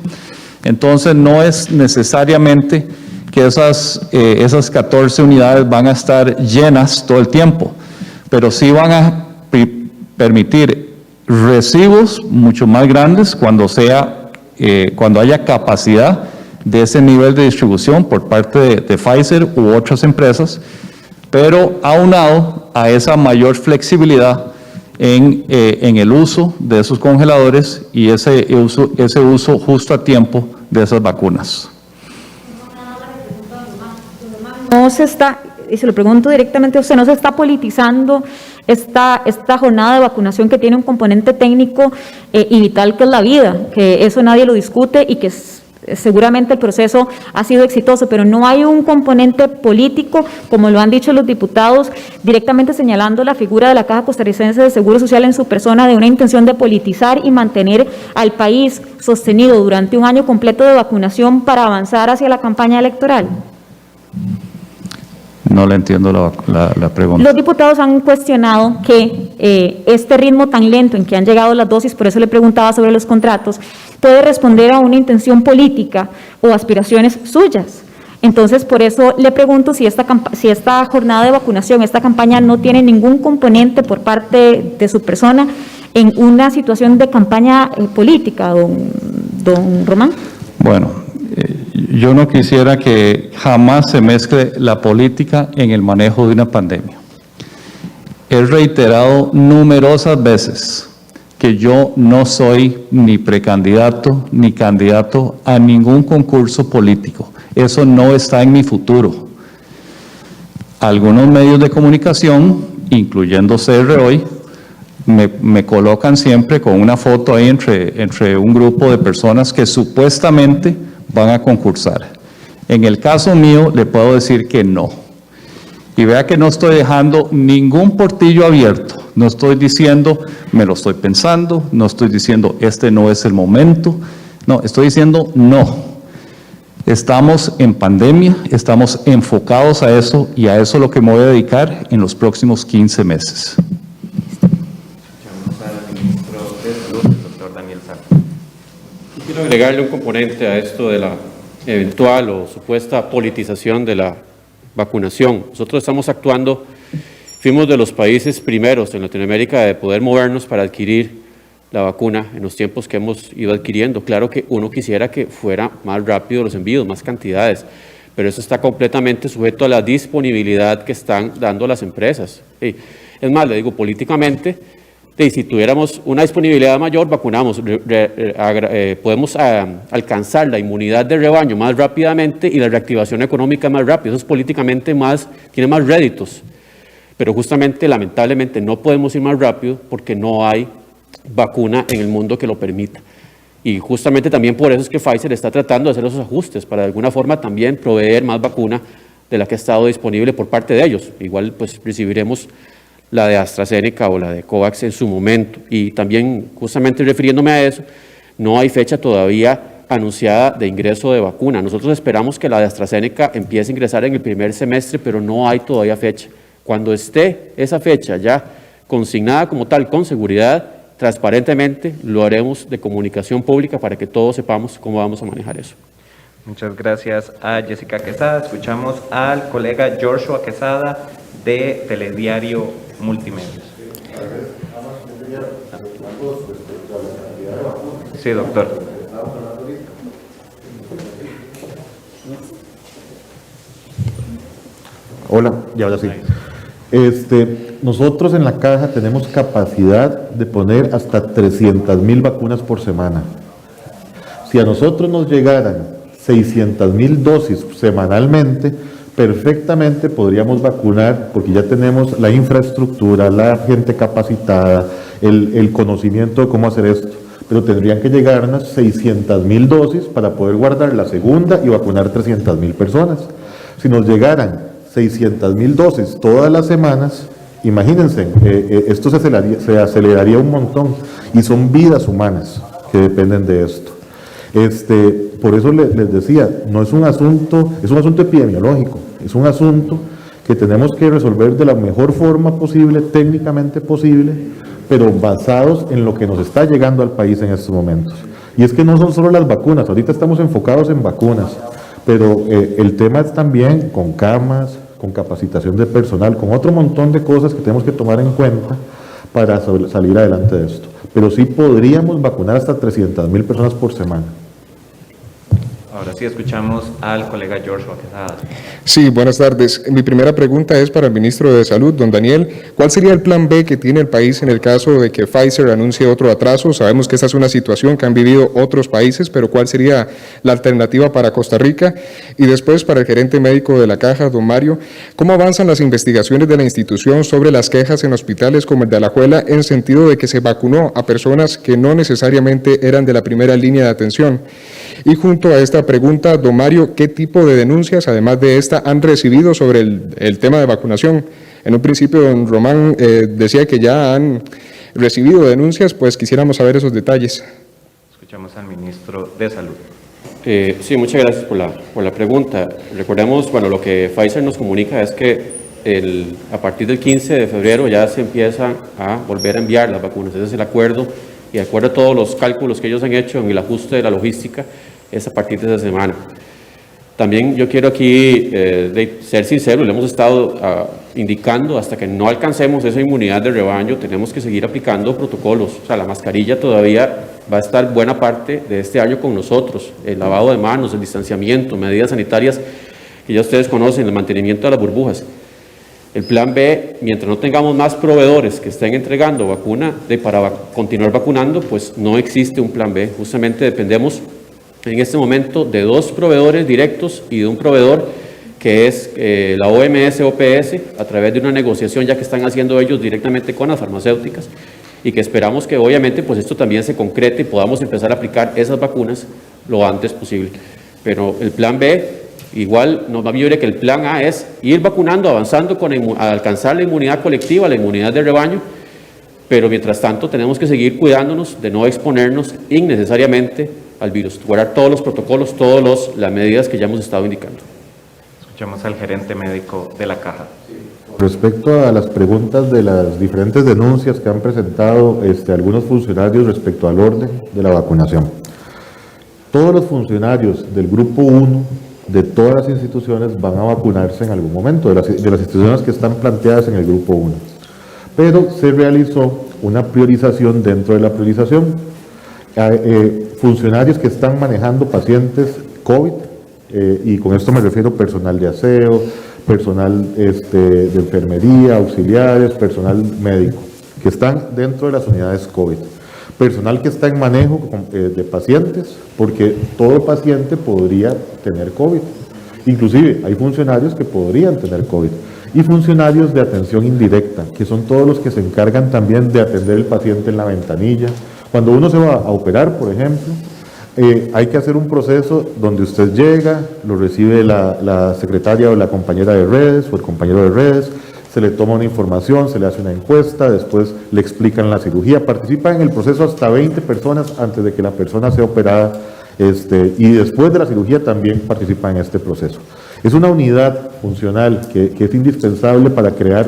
Entonces, no es necesariamente que esas 14 unidades van a estar llenas todo el tiempo, pero sí van a permitir recibos mucho más grandes cuando haya capacidad de ese nivel de distribución por parte de Pfizer u otras empresas, pero aunado a esa mayor flexibilidad en el uso de esos congeladores y ese uso justo a tiempo de esas vacunas. No se está, y se lo pregunto directamente a usted, no se está politizando esta jornada de vacunación que tiene un componente técnico y vital, que es la vida, que eso nadie lo discute y que seguramente el proceso ha sido exitoso, pero no hay un componente político, como lo han dicho los diputados, directamente señalando la figura de la Caja Costarricense de Seguro Social en su persona, de una intención de politizar y mantener al país sostenido durante un año completo de vacunación para avanzar hacia la campaña electoral. No le entiendo la pregunta. Los diputados han cuestionado que este ritmo tan lento en que han llegado las dosis, por eso le preguntaba sobre los contratos, puede responder a una intención política o aspiraciones suyas. Entonces, por eso le pregunto si esta jornada de vacunación, esta campaña no tiene ningún componente por parte de su persona en una situación de campaña política, don Román. Bueno, yo no quisiera que jamás se mezcle la política en el manejo de una pandemia. He reiterado numerosas veces que yo no soy ni precandidato ni candidato a ningún concurso político. Eso no está en mi futuro. Algunos medios de comunicación, incluyendo CR Hoy, me colocan siempre con una foto ahí entre un grupo de personas que supuestamente van a concursar. En el caso mío, le puedo decir que no. Y vea que no estoy dejando ningún portillo abierto. No estoy diciendo, me lo estoy pensando, no estoy diciendo, este no es el momento. No, estoy diciendo no. Estamos en pandemia, estamos enfocados a eso y a eso es lo que me voy a dedicar en los próximos 15 meses. Quiero agregarle un componente a esto de la eventual o supuesta politización de la vacunación. Nosotros estamos actuando, fuimos de los países primeros en Latinoamérica de poder movernos para adquirir la vacuna en los tiempos que hemos ido adquiriendo. Claro que uno quisiera que fuera más rápido los envíos, más cantidades, pero eso está completamente sujeto a la disponibilidad que están dando las empresas. Es más, le digo, políticamente, si tuviéramos una disponibilidad mayor, vacunamos, podemos alcanzar la inmunidad de rebaño más rápidamente y la reactivación económica más rápido. Eso es políticamente tiene más réditos. Pero justamente, lamentablemente, no podemos ir más rápido porque no hay vacuna en el mundo que lo permita. Y justamente también por eso es que Pfizer está tratando de hacer esos ajustes para de alguna forma también proveer más vacuna de la que ha estado disponible por parte de ellos. Igual pues recibiremos la de AstraZeneca o la de COVAX en su momento. Y también, justamente refiriéndome a eso, no hay fecha todavía anunciada de ingreso de vacuna. Nosotros esperamos que la de AstraZeneca empiece a ingresar en el primer semestre, pero no hay todavía fecha. Cuando esté esa fecha ya consignada como tal, con seguridad, transparentemente, lo haremos de comunicación pública para que todos sepamos cómo vamos a manejar eso. Muchas gracias a Jessica Quesada. Escuchamos al colega Joshua Quesada de Telediario Multimedios. Sí, doctor. Hola, y ahora sí. Nosotros en la caja tenemos capacidad de poner hasta 300,000 vacunas por semana. Si a nosotros nos llegaran 600,000 dosis semanalmente, perfectamente podríamos vacunar, porque ya tenemos la infraestructura, la gente capacitada, el conocimiento de cómo hacer esto. Pero tendrían que llegarnos 600,000 dosis para poder guardar la segunda y vacunar 300,000 personas. Si nos llegaran 600,000 dosis todas las semanas, imagínense, esto se aceleraría un montón, y son vidas humanas que dependen de esto. Por eso les decía, no es un asunto, es un asunto epidemiológico, es un asunto que tenemos que resolver de la mejor forma posible, técnicamente posible, pero basados en lo que nos está llegando al país en estos momentos. Y es que no son solo las vacunas, ahorita estamos enfocados en vacunas, pero el tema es también con camas, con capacitación de personal, con otro montón de cosas que tenemos que tomar en cuenta para salir adelante de esto. Pero sí podríamos vacunar hasta 300,000 personas por semana. Ahora sí escuchamos al colega George Quesada. Sí, buenas tardes. Mi primera pregunta es para el ministro de Salud, don Daniel. ¿Cuál sería el plan B que tiene el país en el caso de que Pfizer anuncie otro atraso? Sabemos que esta es una situación que han vivido otros países, pero ¿cuál sería la alternativa para Costa Rica? Y después, para el gerente médico de la Caja, don Mario, ¿cómo avanzan las investigaciones de la institución sobre las quejas en hospitales como el de Alajuela en sentido de que se vacunó a personas que no necesariamente eran de la primera línea de atención? Y junto a esta pregunta, don Mario, ¿qué tipo de denuncias, además de esta, han recibido sobre el tema de vacunación? En un principio, don Román decía que ya han recibido denuncias, pues quisiéramos saber esos detalles. Escuchamos al ministro de Salud. Sí, muchas gracias por la pregunta. Recordemos, bueno, lo que Pfizer nos comunica es que a partir del 15 de febrero ya se empieza a volver a enviar las vacunas. Ese es el acuerdo, y de acuerdo a todos los cálculos que ellos han hecho en el ajuste de la logística, es a partir de esa semana. También yo quiero aquí ser sincero, le hemos estado indicando, hasta que no alcancemos esa inmunidad de rebaño, tenemos que seguir aplicando protocolos. O sea, la mascarilla todavía va a estar buena parte de este año con nosotros, el lavado de manos, el distanciamiento, medidas sanitarias que ya ustedes conocen, el mantenimiento de las burbujas. El plan B, mientras no tengamos más proveedores que estén entregando vacuna para continuar vacunando, pues no existe un plan B. Justamente dependemos en este momento de 2 proveedores directos y de un proveedor que es la OMS-OPS, a través de una negociación ya que están haciendo ellos directamente con las farmacéuticas, y que esperamos que obviamente pues esto también se concrete y podamos empezar a aplicar esas vacunas lo antes posible. Pero el plan B, igual, no más bien que el plan A es ir vacunando, avanzando a alcanzar la inmunidad colectiva, la inmunidad de rebaño, pero mientras tanto tenemos que seguir cuidándonos de no exponernos innecesariamente al virus, guardar todos los protocolos, todas las medidas que ya hemos estado indicando. Escuchamos al gerente médico de la Caja. Respecto a las preguntas de las diferentes denuncias que han presentado algunos funcionarios respecto al orden de la vacunación. Todos los funcionarios del Grupo 1 de todas las instituciones van a vacunarse en algún momento, de las instituciones que están planteadas en el Grupo 1. Pero se realizó una priorización dentro de la priorización. Funcionarios que están manejando pacientes COVID, y con esto me refiero personal de aseo, personal de enfermería, auxiliares, personal médico, que están dentro de las unidades COVID. Personal que está en manejo de pacientes, porque todo paciente podría tener COVID. Inclusive hay funcionarios que podrían tener COVID. Y funcionarios de atención indirecta, que son todos los que se encargan también de atender el paciente en la ventanilla. Cuando uno se va a operar, por ejemplo, hay que hacer un proceso donde usted llega, lo recibe la secretaria o la compañera de redes o el compañero de redes, se le toma una información, se le hace una encuesta, después le explican la cirugía. Participan en el proceso hasta 20 personas antes de que la persona sea operada, y después de la cirugía también participan en este proceso. Es una unidad funcional que es indispensable para crear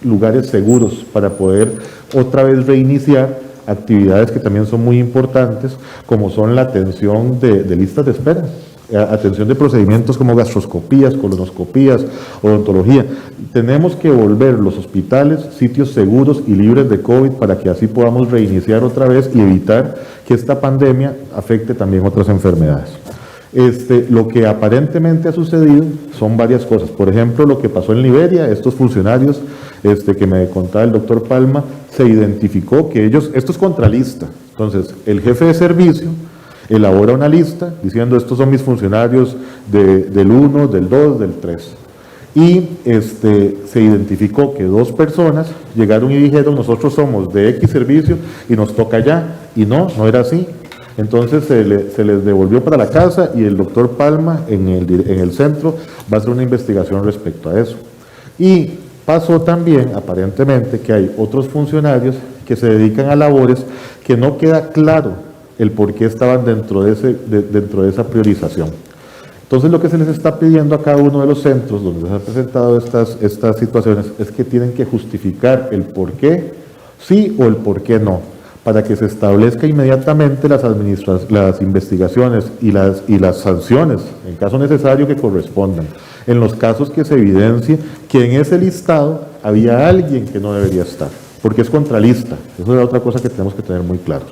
lugares seguros, para poder otra vez reiniciar actividades que también son muy importantes, como son la atención de listas de espera, atención de procedimientos como gastroscopías, colonoscopías, odontología. Tenemos que volver los hospitales sitios seguros y libres de COVID para que así podamos reiniciar otra vez y evitar que esta pandemia afecte también otras enfermedades. Lo que aparentemente ha sucedido son varias cosas. Por ejemplo, lo que pasó en Liberia, estos funcionarios que me contaba el doctor Palma, se identificó que esto es contralista. Entonces, el jefe de servicio elabora una lista diciendo estos son mis funcionarios del 1, del 2, del 3. Y se identificó que 2 personas llegaron y dijeron nosotros somos de X servicio y nos toca allá. Y no era así. Entonces se les devolvió para la casa y el doctor Palma en el centro va a hacer una investigación respecto a eso. Y pasó también, aparentemente, que hay otros funcionarios que se dedican a labores que no queda claro el por qué estaban dentro de esa priorización. Entonces lo que se les está pidiendo a cada uno de los centros donde se han presentado estas situaciones es que tienen que justificar el por qué sí o el por qué no, para que se establezca inmediatamente las investigaciones y las sanciones, en caso necesario, que correspondan. En los casos que se evidencie que en ese listado había alguien que no debería estar, porque es contralista. Eso es otra cosa que tenemos que tener muy claros.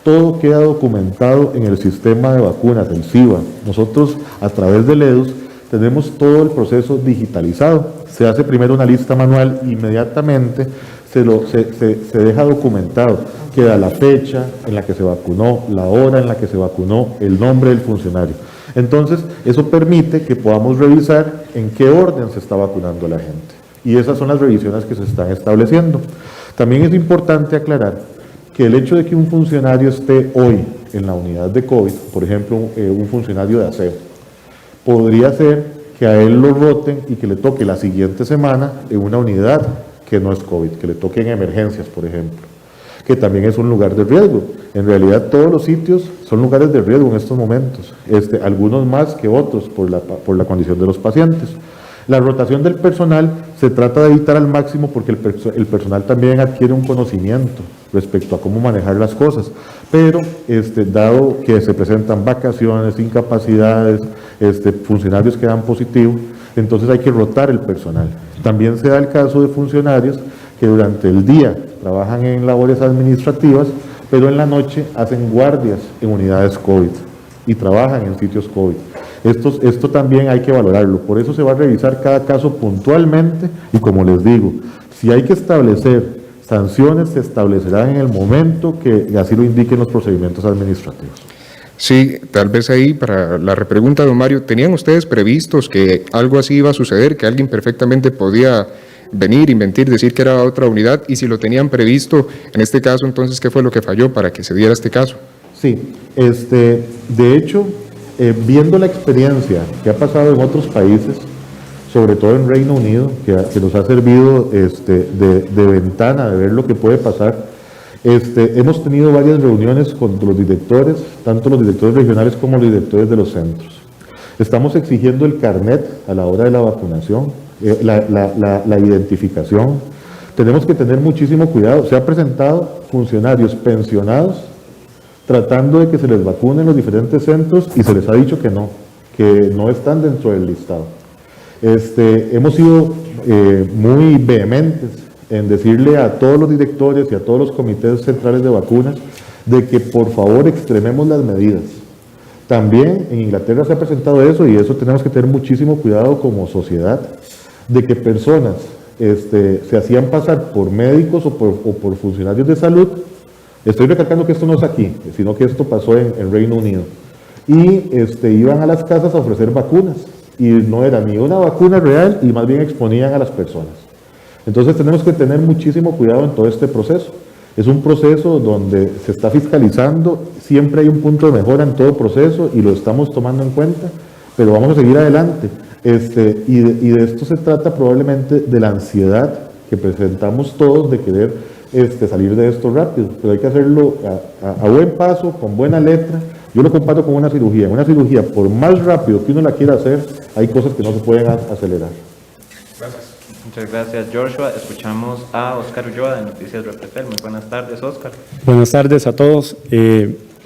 Todo queda documentado en el sistema de vacunas, el SIVA. Nosotros, a través del EDUS, tenemos todo el proceso digitalizado. Se hace primero una lista manual, inmediatamente se deja documentado, queda la fecha en la que se vacunó, la hora en la que se vacunó, el nombre del funcionario. Entonces, eso permite que podamos revisar en qué orden se está vacunando la gente. Y esas son las revisiones que se están estableciendo. También es importante aclarar que el hecho de que un funcionario esté hoy en la unidad de COVID, por ejemplo, un funcionario de aseo, podría ser que a él lo roten y que le toque la siguiente semana en una unidad que no es COVID, que le toque en emergencias, por ejemplo, que también es un lugar de riesgo. En realidad todos los sitios son lugares de riesgo en estos momentos, algunos más que otros por la condición de los pacientes. La rotación del personal se trata de evitar al máximo porque el personal también adquiere un conocimiento respecto a cómo manejar las cosas, pero dado que se presentan vacaciones, incapacidades, funcionarios que dan positivo, entonces hay que rotar el personal. También se da el caso de funcionarios que durante el día trabajan en labores administrativas, pero en la noche hacen guardias en unidades COVID y trabajan en sitios COVID. Esto también hay que valorarlo, por eso se va a revisar cada caso puntualmente y, como les digo, si hay que establecer sanciones, se establecerán en el momento que así lo indiquen los procedimientos administrativos. Sí, tal vez ahí para la repregunta, don Mario, ¿tenían ustedes previstos que algo así iba a suceder, que alguien perfectamente podía venir, mentir, decir que era otra unidad? Y si lo tenían previsto, en este caso, entonces, ¿qué fue lo que falló para que se diera este caso? Sí, de hecho, viendo la experiencia que ha pasado en otros países, sobre todo en Reino Unido, que nos ha servido de ventana de ver lo que puede pasar, hemos tenido varias reuniones con los directores, tanto los directores regionales como los directores de los centros. Estamos exigiendo el carnet a la hora de la vacunación, la identificación. Tenemos que tener muchísimo cuidado. Se han presentado funcionarios pensionados tratando de que se les vacune en los diferentes centros y se les ha dicho que no están dentro del listado. Hemos sido muy vehementes en decirle a todos los directores y a todos los comités centrales de vacunas de que por favor extrememos las medidas. También en Inglaterra se ha presentado eso y eso tenemos que tener muchísimo cuidado como sociedad, de que personas se hacían pasar por médicos o por funcionarios de salud. Estoy recalcando que esto no es aquí, sino que esto pasó en Reino Unido. Y iban a las casas a ofrecer vacunas y no era ni una vacuna real y más bien exponían a las personas. Entonces tenemos que tener muchísimo cuidado en todo este proceso. Es un proceso donde se está fiscalizando, siempre hay un punto de mejora en todo proceso y lo estamos tomando en cuenta, pero vamos a seguir adelante. Y de esto se trata probablemente de la ansiedad que presentamos todos de querer salir de esto rápido, pero hay que hacerlo a buen paso, con buena letra. Yo lo comparo con una cirugía. En una cirugía, por más rápido que uno la quiera hacer, hay cosas que no se pueden acelerar. Muchas gracias, Joshua. Escuchamos a Óscar Ulloa de Noticias Repretel. Muy buenas tardes, Óscar. Buenas tardes a todos.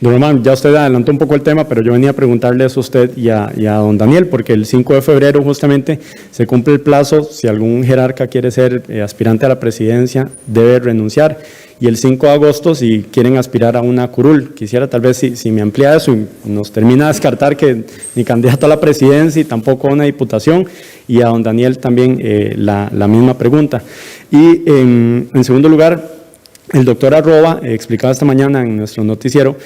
Don Román, ya usted adelantó un poco el tema, pero yo venía a preguntarle eso a usted y a don Daniel, porque el 5 de febrero justamente se cumple el plazo, si algún jerarca quiere ser aspirante a la presidencia, debe renunciar. Y el 5 de agosto, si quieren aspirar a una curul, quisiera tal vez si me amplía eso y nos termina de descartar que ni candidato a la presidencia y tampoco a una diputación, y a don Daniel también la misma pregunta. Y en segundo lugar, el doctor Arroba explicaba esta mañana en nuestro noticiero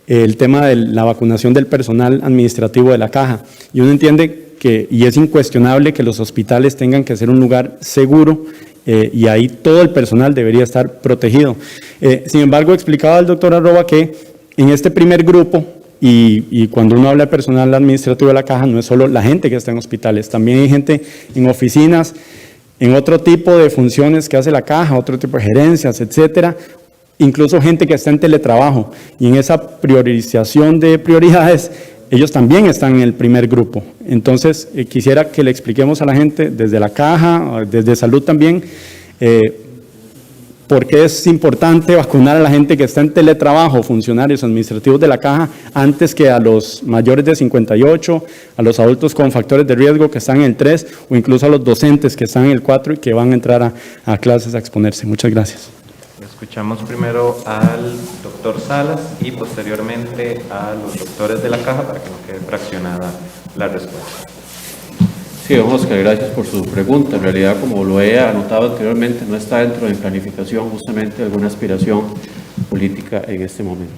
el tema de la vacunación del personal administrativo de la Caja. Y uno entiende que, y es incuestionable, que los hospitales tengan que ser un lugar seguro y ahí todo el personal debería estar protegido. Sin embargo, explicaba el doctor Arroba que en este primer grupo, y cuando uno habla de personal administrativo de la Caja, no es solo la gente que está en hospitales, también hay gente en oficinas, en otro tipo de funciones que hace la Caja, otro tipo de gerencias, etcétera, incluso gente que está en teletrabajo, y en esa priorización de prioridades, ellos también están en el primer grupo. Entonces, quisiera que le expliquemos a la gente desde la Caja, desde Salud también, por qué es importante vacunar a la gente que está en teletrabajo, funcionarios administrativos de la Caja, antes que a los mayores de 58, a los adultos con factores de riesgo que están en el 3, o incluso a los docentes que están en el 4 y que van a entrar a clases a exponerse. Muchas gracias. Escuchamos primero al doctor Salas y posteriormente a los doctores de la Caja para que no quede fraccionada la respuesta. Sí, don Oscar, gracias por su pregunta. En realidad, como lo he anotado anteriormente, no está dentro de mi planificación justamente alguna aspiración política en este momento.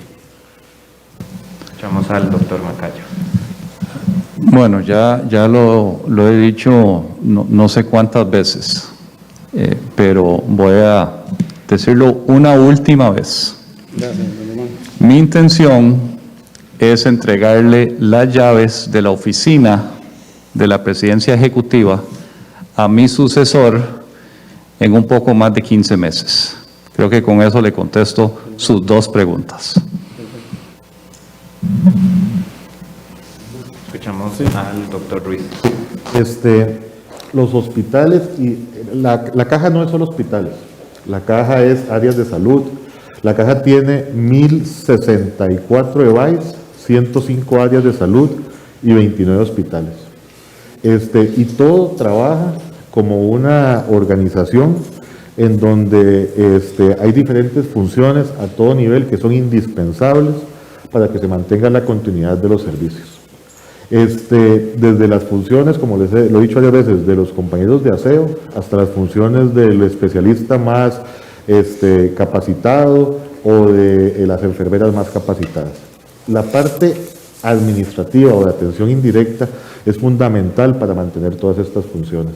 Escuchamos al doctor Macayo. Bueno, ya lo he dicho no sé cuántas veces, pero voy a decirlo una última vez. Mi intención es entregarle las llaves de la oficina de la presidencia ejecutiva a mi sucesor en un poco más de 15 meses. Creo que con eso le contesto sus dos preguntas. Escuchamos al doctor Ruiz. Los hospitales, y la Caja no es solo hospitales, la Caja es áreas de salud. La Caja tiene 1.064 EVAIS, 105 áreas de salud y 29 hospitales. Y todo trabaja como una organización en donde hay diferentes funciones a todo nivel que son indispensables para que se mantenga la continuidad de los servicios. Desde las funciones, como lo he dicho varias veces, de los compañeros de aseo, hasta las funciones del especialista más capacitado o de las enfermeras más capacitadas. La parte administrativa o de atención indirecta es fundamental para mantener todas estas funciones.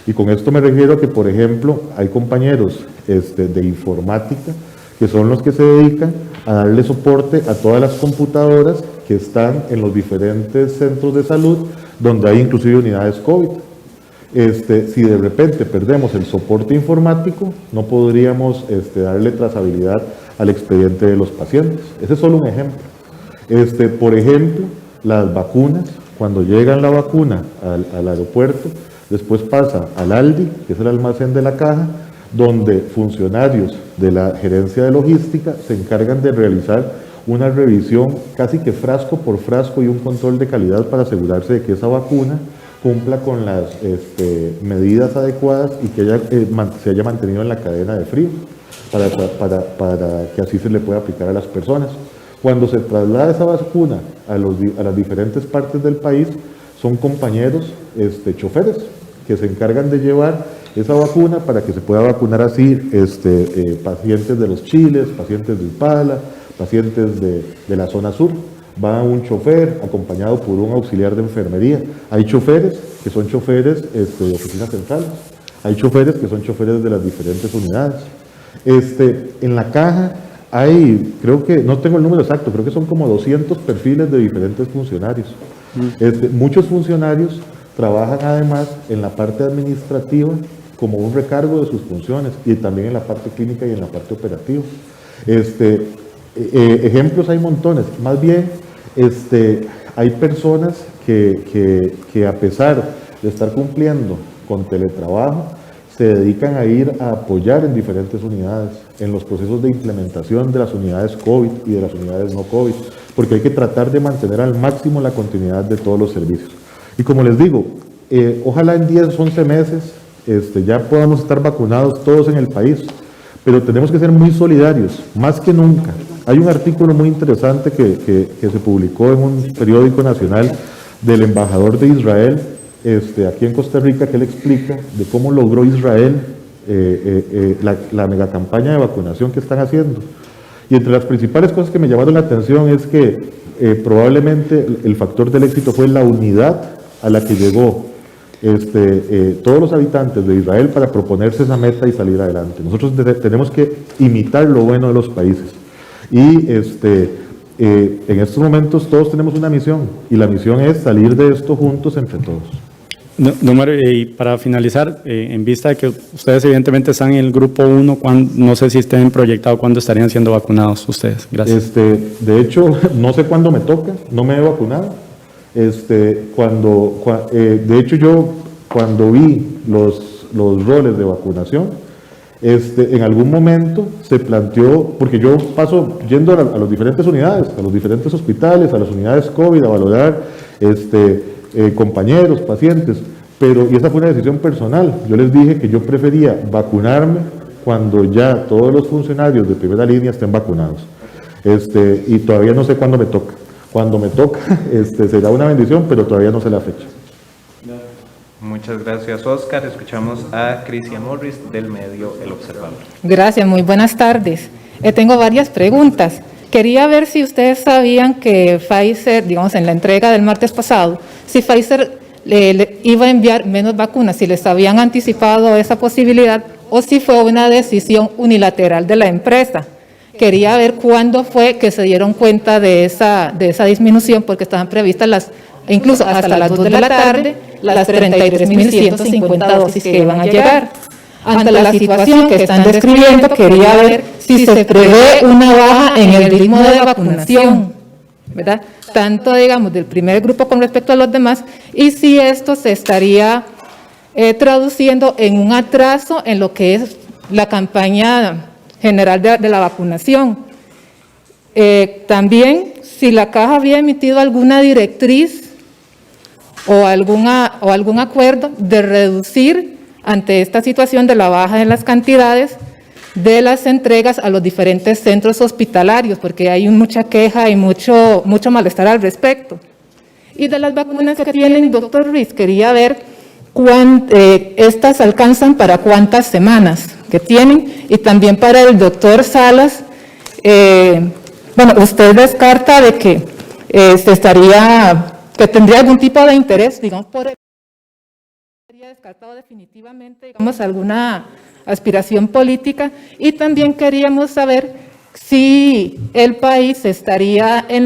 Y con esto me refiero a que, por ejemplo, hay compañeros de informática que son los que se dedican a darle soporte a todas las computadoras que están en los diferentes centros de salud, donde hay inclusive unidades COVID. Si de repente perdemos el soporte informático, no podríamos darle trazabilidad al expediente de los pacientes. Ese es solo un ejemplo. Por ejemplo, las vacunas, cuando llegan la vacuna al aeropuerto, después pasa al ALDI, que es el almacén de la Caja, donde funcionarios de la gerencia de logística se encargan de realizar una revisión casi que frasco por frasco y un control de calidad para asegurarse de que esa vacuna cumpla con las medidas adecuadas y que se haya mantenido en la cadena de frío para que así se le pueda aplicar a las personas. Cuando se traslada esa vacuna a las diferentes partes del país, son compañeros choferes que se encargan de llevar esa vacuna para que se pueda vacunar así pacientes de los Chiles, pacientes de Upala, pacientes de la zona sur. Va un chofer acompañado por un auxiliar de enfermería. Hay choferes que son choferes de oficinas centrales. Hay choferes que son choferes de las diferentes unidades. En la Caja hay, creo que, no tengo el número exacto, creo que son como 200 perfiles de diferentes funcionarios. Muchos funcionarios trabajan además en la parte administrativa como un recargo de sus funciones y también en la parte clínica y en la parte operativa. Ejemplos hay montones. Más bien, hay personas que a pesar de estar cumpliendo con teletrabajo, se dedican a ir a apoyar en diferentes unidades, en los procesos de implementación de las unidades COVID y de las unidades no COVID. porque hay que tratar de mantener al máximo la continuidad de todos los servicios. Y como les digo, ojalá en 10, 11 meses ya podamos estar vacunados todos en el país, pero tenemos que ser muy solidarios, más que nunca. Hay un artículo muy interesante que se publicó en un periódico nacional del embajador de Israel aquí en Costa Rica, que él explica de cómo logró Israel la megacampaña de vacunación que están haciendo. Y entre las principales cosas que me llamaron la atención es que probablemente el factor del éxito fue la unidad a la que llegó todos los habitantes de Israel para proponerse esa meta y salir adelante. Nosotros tenemos que imitar lo bueno de los países. Y en estos momentos todos tenemos una misión, y la misión es salir de esto juntos entre todos. Don Mario, y para finalizar, en vista de que ustedes evidentemente están en el grupo 1, no sé si estén proyectados cuándo estarían siendo vacunados ustedes. Gracias. De hecho, no sé cuándo me toca, no me he vacunado. De hecho, yo cuando vi los roles de vacunación, en algún momento se planteó, porque yo paso yendo a las diferentes unidades, a los diferentes hospitales, a las unidades COVID, a valorar compañeros, pacientes, y esa fue una decisión personal. Yo les dije que yo prefería vacunarme cuando ya todos los funcionarios de primera línea estén vacunados. Y todavía no sé cuándo me toca. Cuando me toca, será una bendición, pero todavía no sé la fecha. Muchas gracias, Oscar. Escuchamos a Cristian Morris del medio El Observador. Gracias, muy buenas tardes. Tengo varias preguntas. Quería ver si ustedes sabían que Pfizer, digamos, en la entrega del martes pasado, si Pfizer le iba a enviar menos vacunas, si les habían anticipado esa posibilidad o si fue una decisión unilateral de la empresa. Quería ver cuándo fue que se dieron cuenta de esa disminución, porque estaban previstas incluso hasta las 2 de la tarde, las 33.150 dosis que iban a llegar. Ante la situación que están describiendo, quería ver si se prevé una baja en el ritmo de vacunación, ¿verdad? Tanto, digamos, del primer grupo con respecto a los demás, y si esto se estaría traduciendo en un atraso en lo que es la campaña general de la vacunación. También, si la Caja había emitido alguna directriz o algún acuerdo de reducir ante esta situación de la baja de las cantidades de las entregas a los diferentes centros hospitalarios, porque hay mucha queja y mucho malestar al respecto. Y de las vacunas que tienen, doctor Ruiz, quería ver estas alcanzan para cuántas semanas que tienen, y también para el doctor Salas, usted descarta de que que tendría algún tipo de interés, digamos, sería descartado definitivamente, digamos, alguna aspiración política, y también queríamos saber si el país estaría en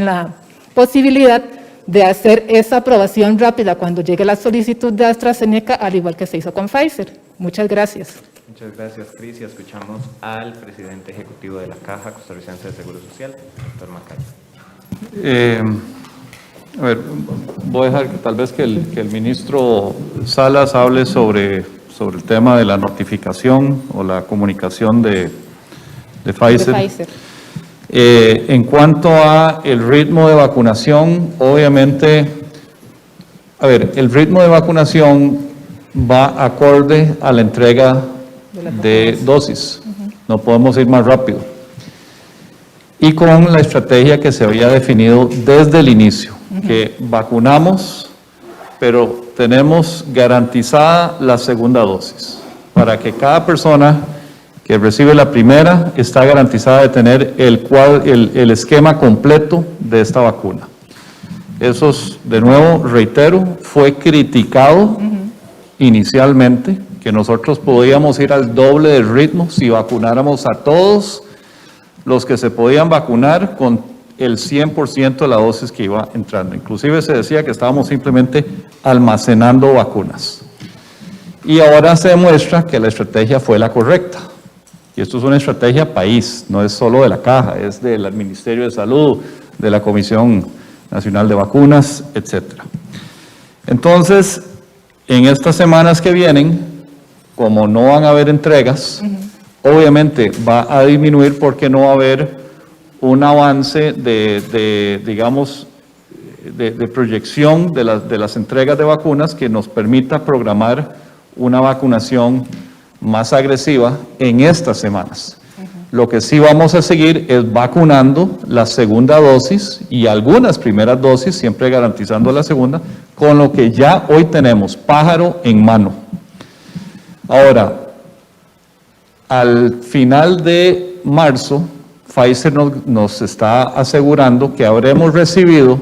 la posibilidad de hacer esa aprobación rápida cuando llegue la solicitud de AstraZeneca, al igual que se hizo con Pfizer. Muchas gracias. Muchas gracias, Cris, y escuchamos al presidente ejecutivo de la Caja Costarricense de Seguro Social, doctor Macaya. Voy a dejar tal vez que el ministro Salas hable sobre el tema de la notificación o la comunicación de Pfizer. En cuanto a el ritmo de vacunación, obviamente, el ritmo de vacunación va acorde a la entrega de dosis. No podemos ir más rápido. Y con la estrategia que se había definido desde el inicio, que vacunamos, pero tenemos garantizada la segunda dosis, para que cada persona que recibe la primera está garantizada de tener el esquema completo de esta vacuna. Eso, de nuevo, reitero, fue criticado inicialmente, que nosotros podíamos ir al doble del ritmo si vacunáramos a todos los que se podían vacunar con el 100% de la dosis que iba entrando. Inclusive se decía que estábamos simplemente almacenando vacunas. Y ahora se demuestra que la estrategia fue la correcta. Y esto es una estrategia país, no es solo de la Caja, es del Ministerio de Salud, de la Comisión Nacional de Vacunas, etc. Entonces, en estas semanas que vienen, como no van a haber entregas, obviamente va a disminuir porque no va a haber un avance digamos, de proyección de las entregas de vacunas que nos permita programar una vacunación más agresiva en estas semanas. Lo que sí vamos a seguir es vacunando la segunda dosis y algunas primeras dosis, siempre garantizando la segunda, con lo que ya hoy tenemos, pájaro en mano. Ahora, al final de marzo, Pfizer nos está asegurando que habremos recibido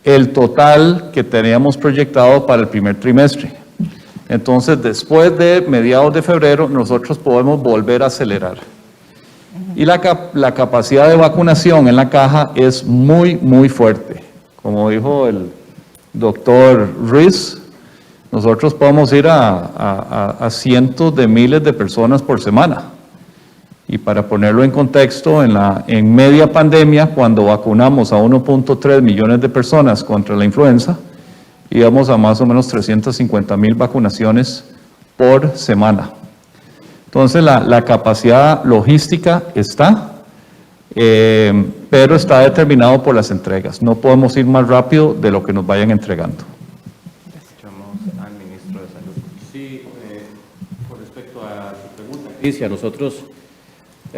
el total que teníamos proyectado para el primer trimestre. Entonces, después de mediados de febrero, nosotros podemos volver a acelerar. Y la capacidad de vacunación en la caja es muy, muy fuerte. Como dijo el doctor Ruiz, nosotros podemos ir a cientos de miles de personas por semana. Y para ponerlo en contexto, en media pandemia, cuando vacunamos a 1.3 millones de personas contra la influenza, íbamos a más o menos 350,000 vacunaciones por semana. Entonces, la capacidad logística está, pero está determinado por las entregas. No podemos ir más rápido de lo que nos vayan entregando. Escuchamos al ministro de Salud. Sí, con respecto a su pregunta, Alicia, nosotros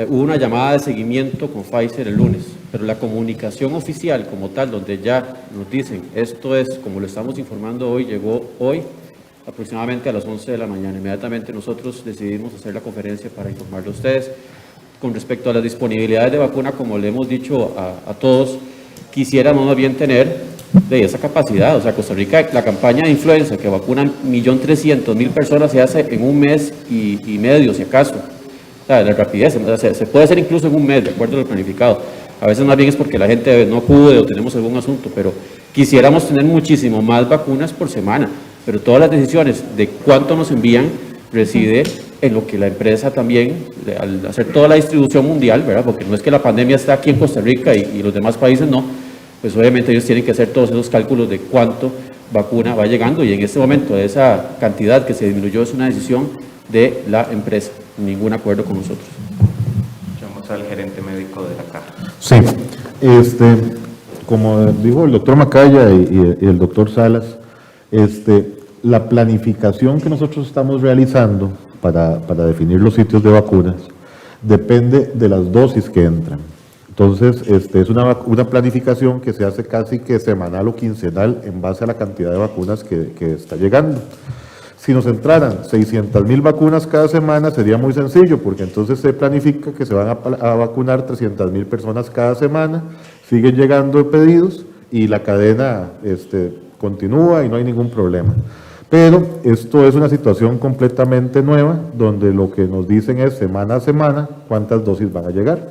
hubo una llamada de seguimiento con Pfizer el lunes, pero la comunicación oficial como tal, donde ya nos dicen esto es como lo estamos informando hoy, llegó hoy aproximadamente a las 11 de la mañana. Inmediatamente nosotros decidimos hacer la conferencia para informarle a ustedes. Con respecto a las disponibilidades de vacuna, como le hemos dicho a todos, quisiéramos más bien tener de esa capacidad. O sea, Costa Rica, la campaña de influenza que vacuna 1.300.000 personas se hace en un mes y medio, si acaso. O sea, la rapidez, se puede hacer incluso en un mes, de acuerdo a lo planificado. A veces más bien es porque la gente no acude o tenemos algún asunto, pero quisiéramos tener muchísimo más vacunas por semana. Pero todas las decisiones de cuánto nos envían reside en lo que la empresa también, al hacer toda la distribución mundial, ¿verdad? Porque no es que la pandemia está aquí en Costa Rica y los demás países no, pues obviamente ellos tienen que hacer todos esos cálculos de cuánto vacuna va llegando, y en este momento esa cantidad que se disminuyó es una decisión de la empresa, ningún acuerdo con nosotros. Escuchamos al gerente médico de la caja. Sí, como dijo el doctor Macaya y el doctor Salas, la planificación que nosotros estamos realizando para definir los sitios de vacunas depende de las dosis que entran. Entonces, es una planificación que se hace casi que semanal o quincenal en base a la cantidad de vacunas que está llegando. Si nos entraran 600,000 vacunas cada semana sería muy sencillo, porque entonces se planifica que se van a vacunar 300,000 personas cada semana, siguen llegando pedidos y la cadena continúa y no hay ningún problema. Pero esto es una situación completamente nueva, donde lo que nos dicen es semana a semana cuántas dosis van a llegar.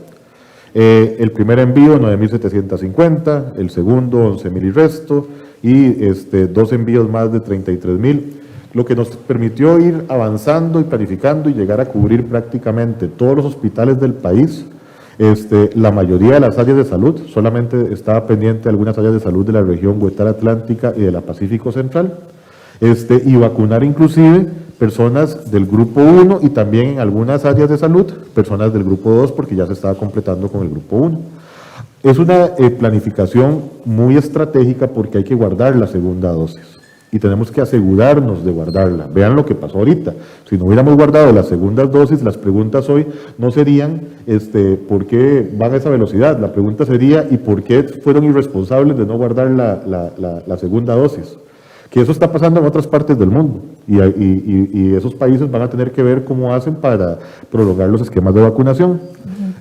El primer envío 9.750, el segundo 11,000 y resto, y dos envíos más de 33,000, lo que nos permitió ir avanzando y planificando y llegar a cubrir prácticamente todos los hospitales del país. La mayoría de las áreas de salud, solamente estaba pendiente algunas áreas de salud de la región Huetar Atlántica y de la Pacífico Central, y vacunar inclusive personas del grupo 1 y también en algunas áreas de salud, personas del grupo 2, porque ya se estaba completando con el grupo 1. Es una planificación muy estratégica porque hay que guardar la segunda dosis y tenemos que asegurarnos de guardarla. Vean lo que pasó ahorita. Si no hubiéramos guardado las segundas dosis, las preguntas hoy no serían ¿por qué van a esa velocidad? La pregunta sería ¿y por qué fueron irresponsables de no guardar la segunda dosis? Que eso está pasando en otras partes del mundo y esos países van a tener que ver cómo hacen para prolongar los esquemas de vacunación.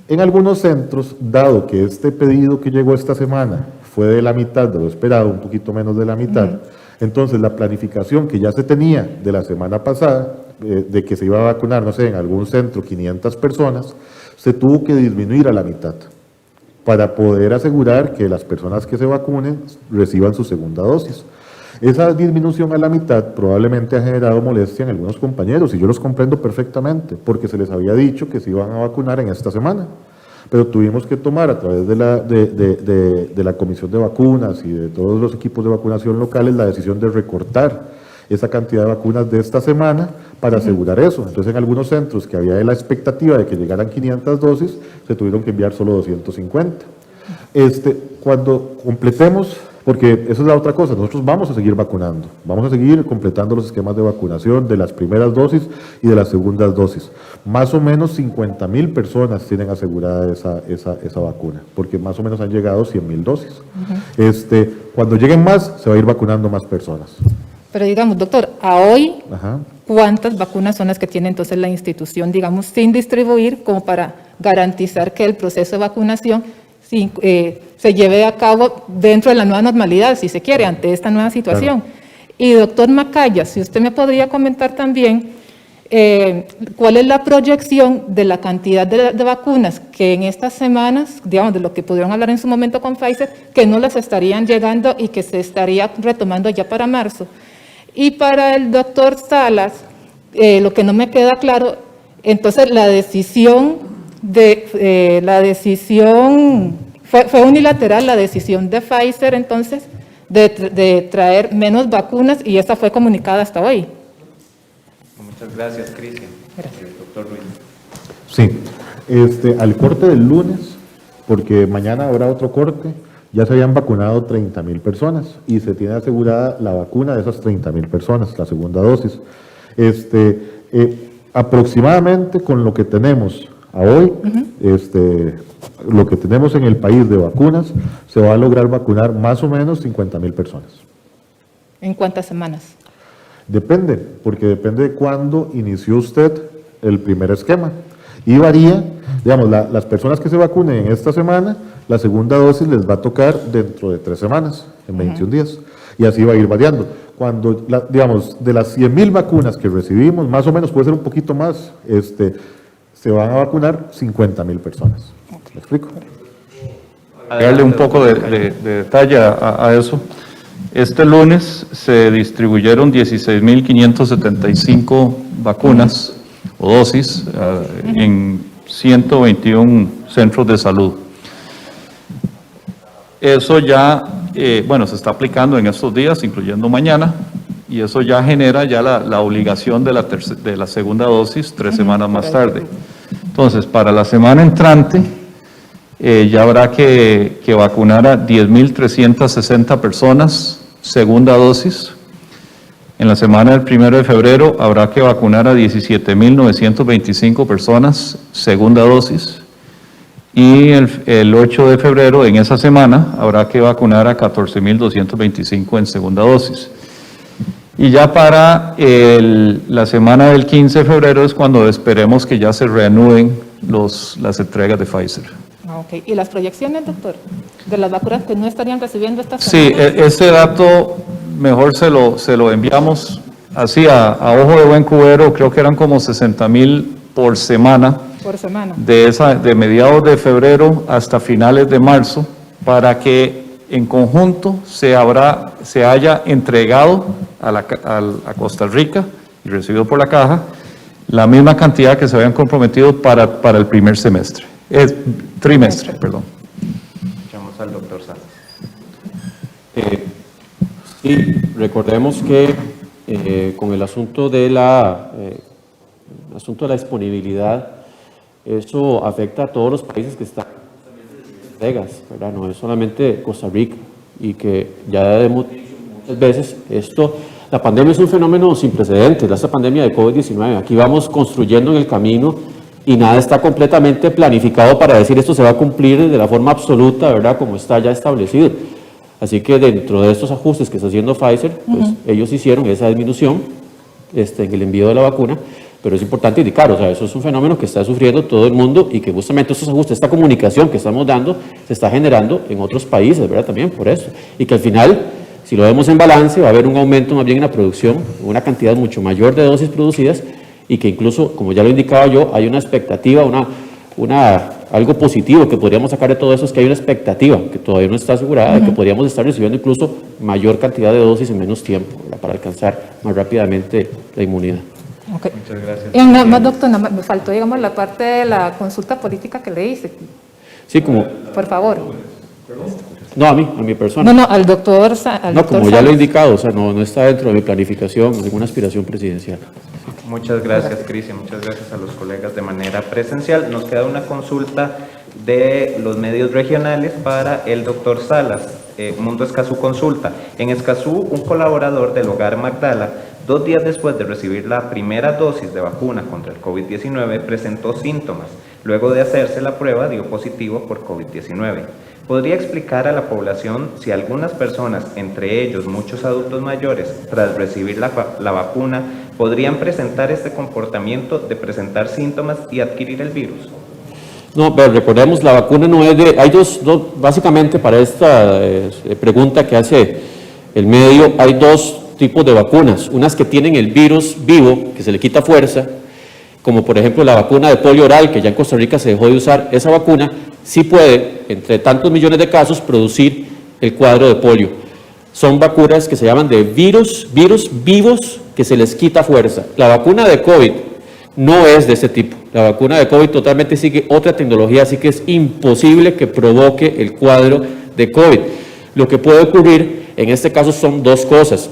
En algunos centros, dado que este pedido que llegó esta semana fue de la mitad de lo esperado, un poquito menos de la mitad, entonces la planificación que ya se tenía de la semana pasada, de que se iba a vacunar, no sé, en algún centro 500 personas, se tuvo que disminuir a la mitad para poder asegurar que las personas que se vacunen reciban su segunda dosis. Esa disminución a la mitad probablemente ha generado molestia en algunos compañeros, y yo los comprendo perfectamente, porque se les había dicho que se iban a vacunar en esta semana. Pero tuvimos que tomar a través de la Comisión de Vacunas y de todos los equipos de vacunación locales la decisión de recortar esa cantidad de vacunas de esta semana para asegurar eso. Entonces, en algunos centros que había la expectativa de que llegaran 500 dosis, se tuvieron que enviar solo 250. Cuando completemos, porque esa es la otra cosa, nosotros vamos a seguir vacunando, vamos a seguir completando los esquemas de vacunación de las primeras dosis y de las segundas dosis. Más o menos 50,000 personas tienen asegurada esa vacuna, porque más o menos han llegado 100,000 dosis. Cuando lleguen más, se va a ir vacunando más personas. Pero digamos, doctor, a hoy, Ajá. ¿cuántas vacunas son las que tiene entonces la institución, digamos, sin distribuir, como para garantizar que el proceso de vacunación se lleve a cabo dentro de la nueva normalidad, si se quiere, ante esta nueva situación? Claro. Y doctor Macaya, si usted me podría comentar también cuál es la proyección de la cantidad de vacunas que en estas semanas, digamos, de lo que pudieron hablar en su momento con Pfizer, que no las estarían llegando y que se estaría retomando ya para marzo. Y para el doctor Salas, lo que no me queda claro, entonces la decisión fue unilateral la decisión de Pfizer entonces de traer menos vacunas, y esta fue comunicada hasta hoy. Muchas gracias, Cristian. Gracias. Doctor Ruiz. Sí, al corte del lunes, porque mañana habrá otro corte, ya se habían vacunado 30,000 personas y se tiene asegurada la vacuna de esas 30,000 personas, la segunda dosis. Aproximadamente con lo que tenemos a hoy, lo que tenemos en el país de vacunas, se va a lograr vacunar más o menos 50,000 personas. ¿En cuántas semanas? Depende, porque depende de cuándo inició usted el primer esquema. Y varía, digamos, las personas que se vacunen en esta semana, la segunda dosis les va a tocar dentro de 3 semanas, en 21 días. Y así va a ir variando. Cuando, digamos, de las 100,000 vacunas que recibimos, más o menos puede ser un poquito más, se van a vacunar 50,000 personas. ¿Me explico? Darle un poco de detalle a eso. Este lunes se distribuyeron 16.575 vacunas o dosis en 121 centros de salud. Eso ya, se está aplicando en estos días, incluyendo mañana, y eso ya genera ya la obligación de la segunda dosis 3 semanas más tarde. Entonces, para la semana entrante, ya habrá que vacunar a 10.360 personas, segunda dosis. En la semana del 1 de febrero habrá que vacunar a 17.925 personas, segunda dosis. Y el 8 de febrero, en esa semana, habrá que vacunar a 14.225 en segunda dosis. Y ya para la semana del 15 de febrero es cuando esperemos que ya se reanuden las entregas de Pfizer. Ok. ¿Y las proyecciones, doctor, de las vacunas que no estarían recibiendo esta Sí, semana? ese dato mejor se lo enviamos así a ojo de buen cubero. Creo que eran como 60,000 por semana. Por semana. De mediados de febrero hasta finales de marzo, para que en conjunto se haya entregado a Costa Rica y recibido por la caja la misma cantidad que se habían comprometido para el primer semestre. Trimestre, perdón. Escuchamos al doctor Salas. Sí, recordemos que con el asunto de la disponibilidad, eso afecta a todos los países que están en entregas, ¿verdad? No es solamente Costa Rica, y que ya hemos dicho muchas veces, la pandemia es un fenómeno sin precedentes, esta pandemia de COVID-19, aquí vamos construyendo en el camino y nada está completamente planificado para decir esto se va a cumplir de la forma absoluta, ¿verdad?, como está ya establecido. Así que dentro de estos ajustes que está haciendo Pfizer, pues ellos hicieron esa disminución en el envío de la vacuna, pero es importante indicar, o sea, eso es un fenómeno que está sufriendo todo el mundo y que justamente estos ajustes, esta comunicación que estamos dando, se está generando en otros países, ¿verdad?, también por eso. Y que al final, si lo vemos en balance, va a haber un aumento más bien en la producción, una cantidad mucho mayor de dosis producidas, y que incluso, como ya lo indicaba yo, hay una expectativa, algo positivo que podríamos sacar de todo eso, es que hay una expectativa que todavía no está asegurada de que podríamos estar recibiendo incluso mayor cantidad de dosis en menos tiempo, ¿verdad?, para alcanzar más rápidamente la inmunidad. Okay. Muchas gracias. Y nada más, doctor, me faltó, digamos, la parte de la consulta política que le hice. Sí, como... Por favor. No, a mi persona. No, al doctor. No, como ya lo he indicado, o sea, no está dentro de mi planificación, ninguna aspiración presidencial. Muchas gracias, Cristian. Muchas gracias a los colegas de manera presencial. Nos queda una consulta de los medios regionales para el doctor Salas. Mundo Escazú consulta. En Escazú, un colaborador del Hogar Magdala, 2 días después de recibir la primera dosis de vacuna contra el COVID-19, presentó síntomas. Luego de hacerse la prueba, dio positivo por COVID-19. ¿Podría explicar a la población si algunas personas, entre ellos muchos adultos mayores, tras recibir la vacuna, podrían presentar este comportamiento de presentar síntomas y adquirir el virus? No, pero recordemos, la vacuna no es de... Hay dos básicamente para esta pregunta que hace el medio, hay 2 tipos de vacunas. Unas que tienen el virus vivo, que se le quita fuerza, como por ejemplo la vacuna de polio oral, que ya en Costa Rica se dejó de usar. Esa vacuna sí puede, entre tantos millones de casos, producir el cuadro de polio. Son vacunas que se llaman de virus vivos que se les quita fuerza. La vacuna de COVID no es de ese tipo. La vacuna de COVID totalmente sigue otra tecnología, así que es imposible que provoque el cuadro de COVID. Lo que puede ocurrir en este caso son 2 cosas.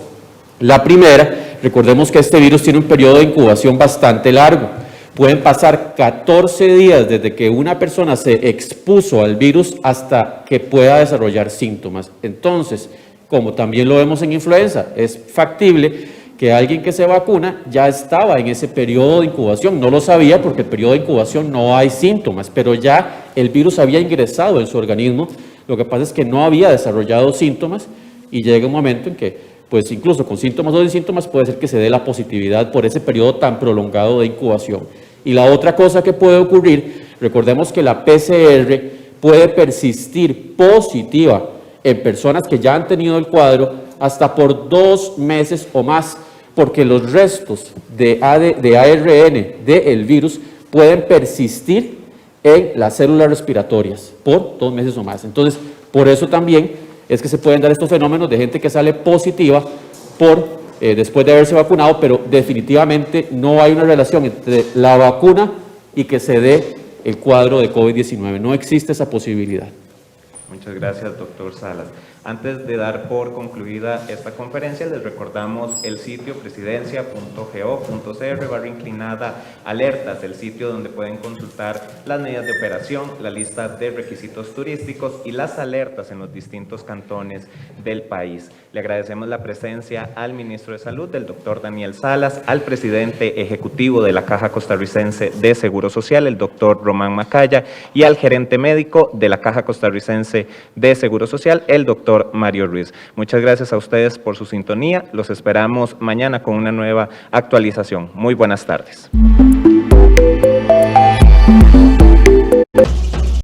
La primera, recordemos que este virus tiene un periodo de incubación bastante largo. Pueden pasar 14 días desde que una persona se expuso al virus hasta que pueda desarrollar síntomas. Entonces, como también lo vemos en influenza, es factible que alguien que se vacuna ya estaba en ese periodo de incubación. No lo sabía porque el periodo de incubación no hay síntomas, pero ya el virus había ingresado en su organismo. Lo que pasa es que no había desarrollado síntomas y llega un momento en que, pues incluso con síntomas o sin síntomas, puede ser que se dé la positividad por ese periodo tan prolongado de incubación. Y la otra cosa que puede ocurrir, recordemos que la PCR puede persistir positiva en personas que ya han tenido el cuadro hasta por 2 meses o más, porque los restos de ARN del virus pueden persistir en las células respiratorias por 2 meses o más. Entonces, por eso también es que se pueden dar estos fenómenos de gente que sale positiva después de haberse vacunado, pero definitivamente no hay una relación entre la vacuna y que se dé el cuadro de COVID-19. No existe esa posibilidad. Muchas gracias, doctor Salas. Antes de dar por concluida esta conferencia, les recordamos el sitio presidencia.go.cr/alertas, el sitio donde pueden consultar las medidas de operación, la lista de requisitos turísticos y las alertas en los distintos cantones del país. Le agradecemos la presencia al ministro de Salud, del doctor Daniel Salas, al presidente ejecutivo de la Caja Costarricense de Seguro Social, el doctor Román Macaya, y al gerente médico de la Caja Costarricense de Seguro Social, el doctor Mario Ruiz. Muchas gracias a ustedes por su sintonía. Los esperamos mañana con una nueva actualización. Muy buenas tardes.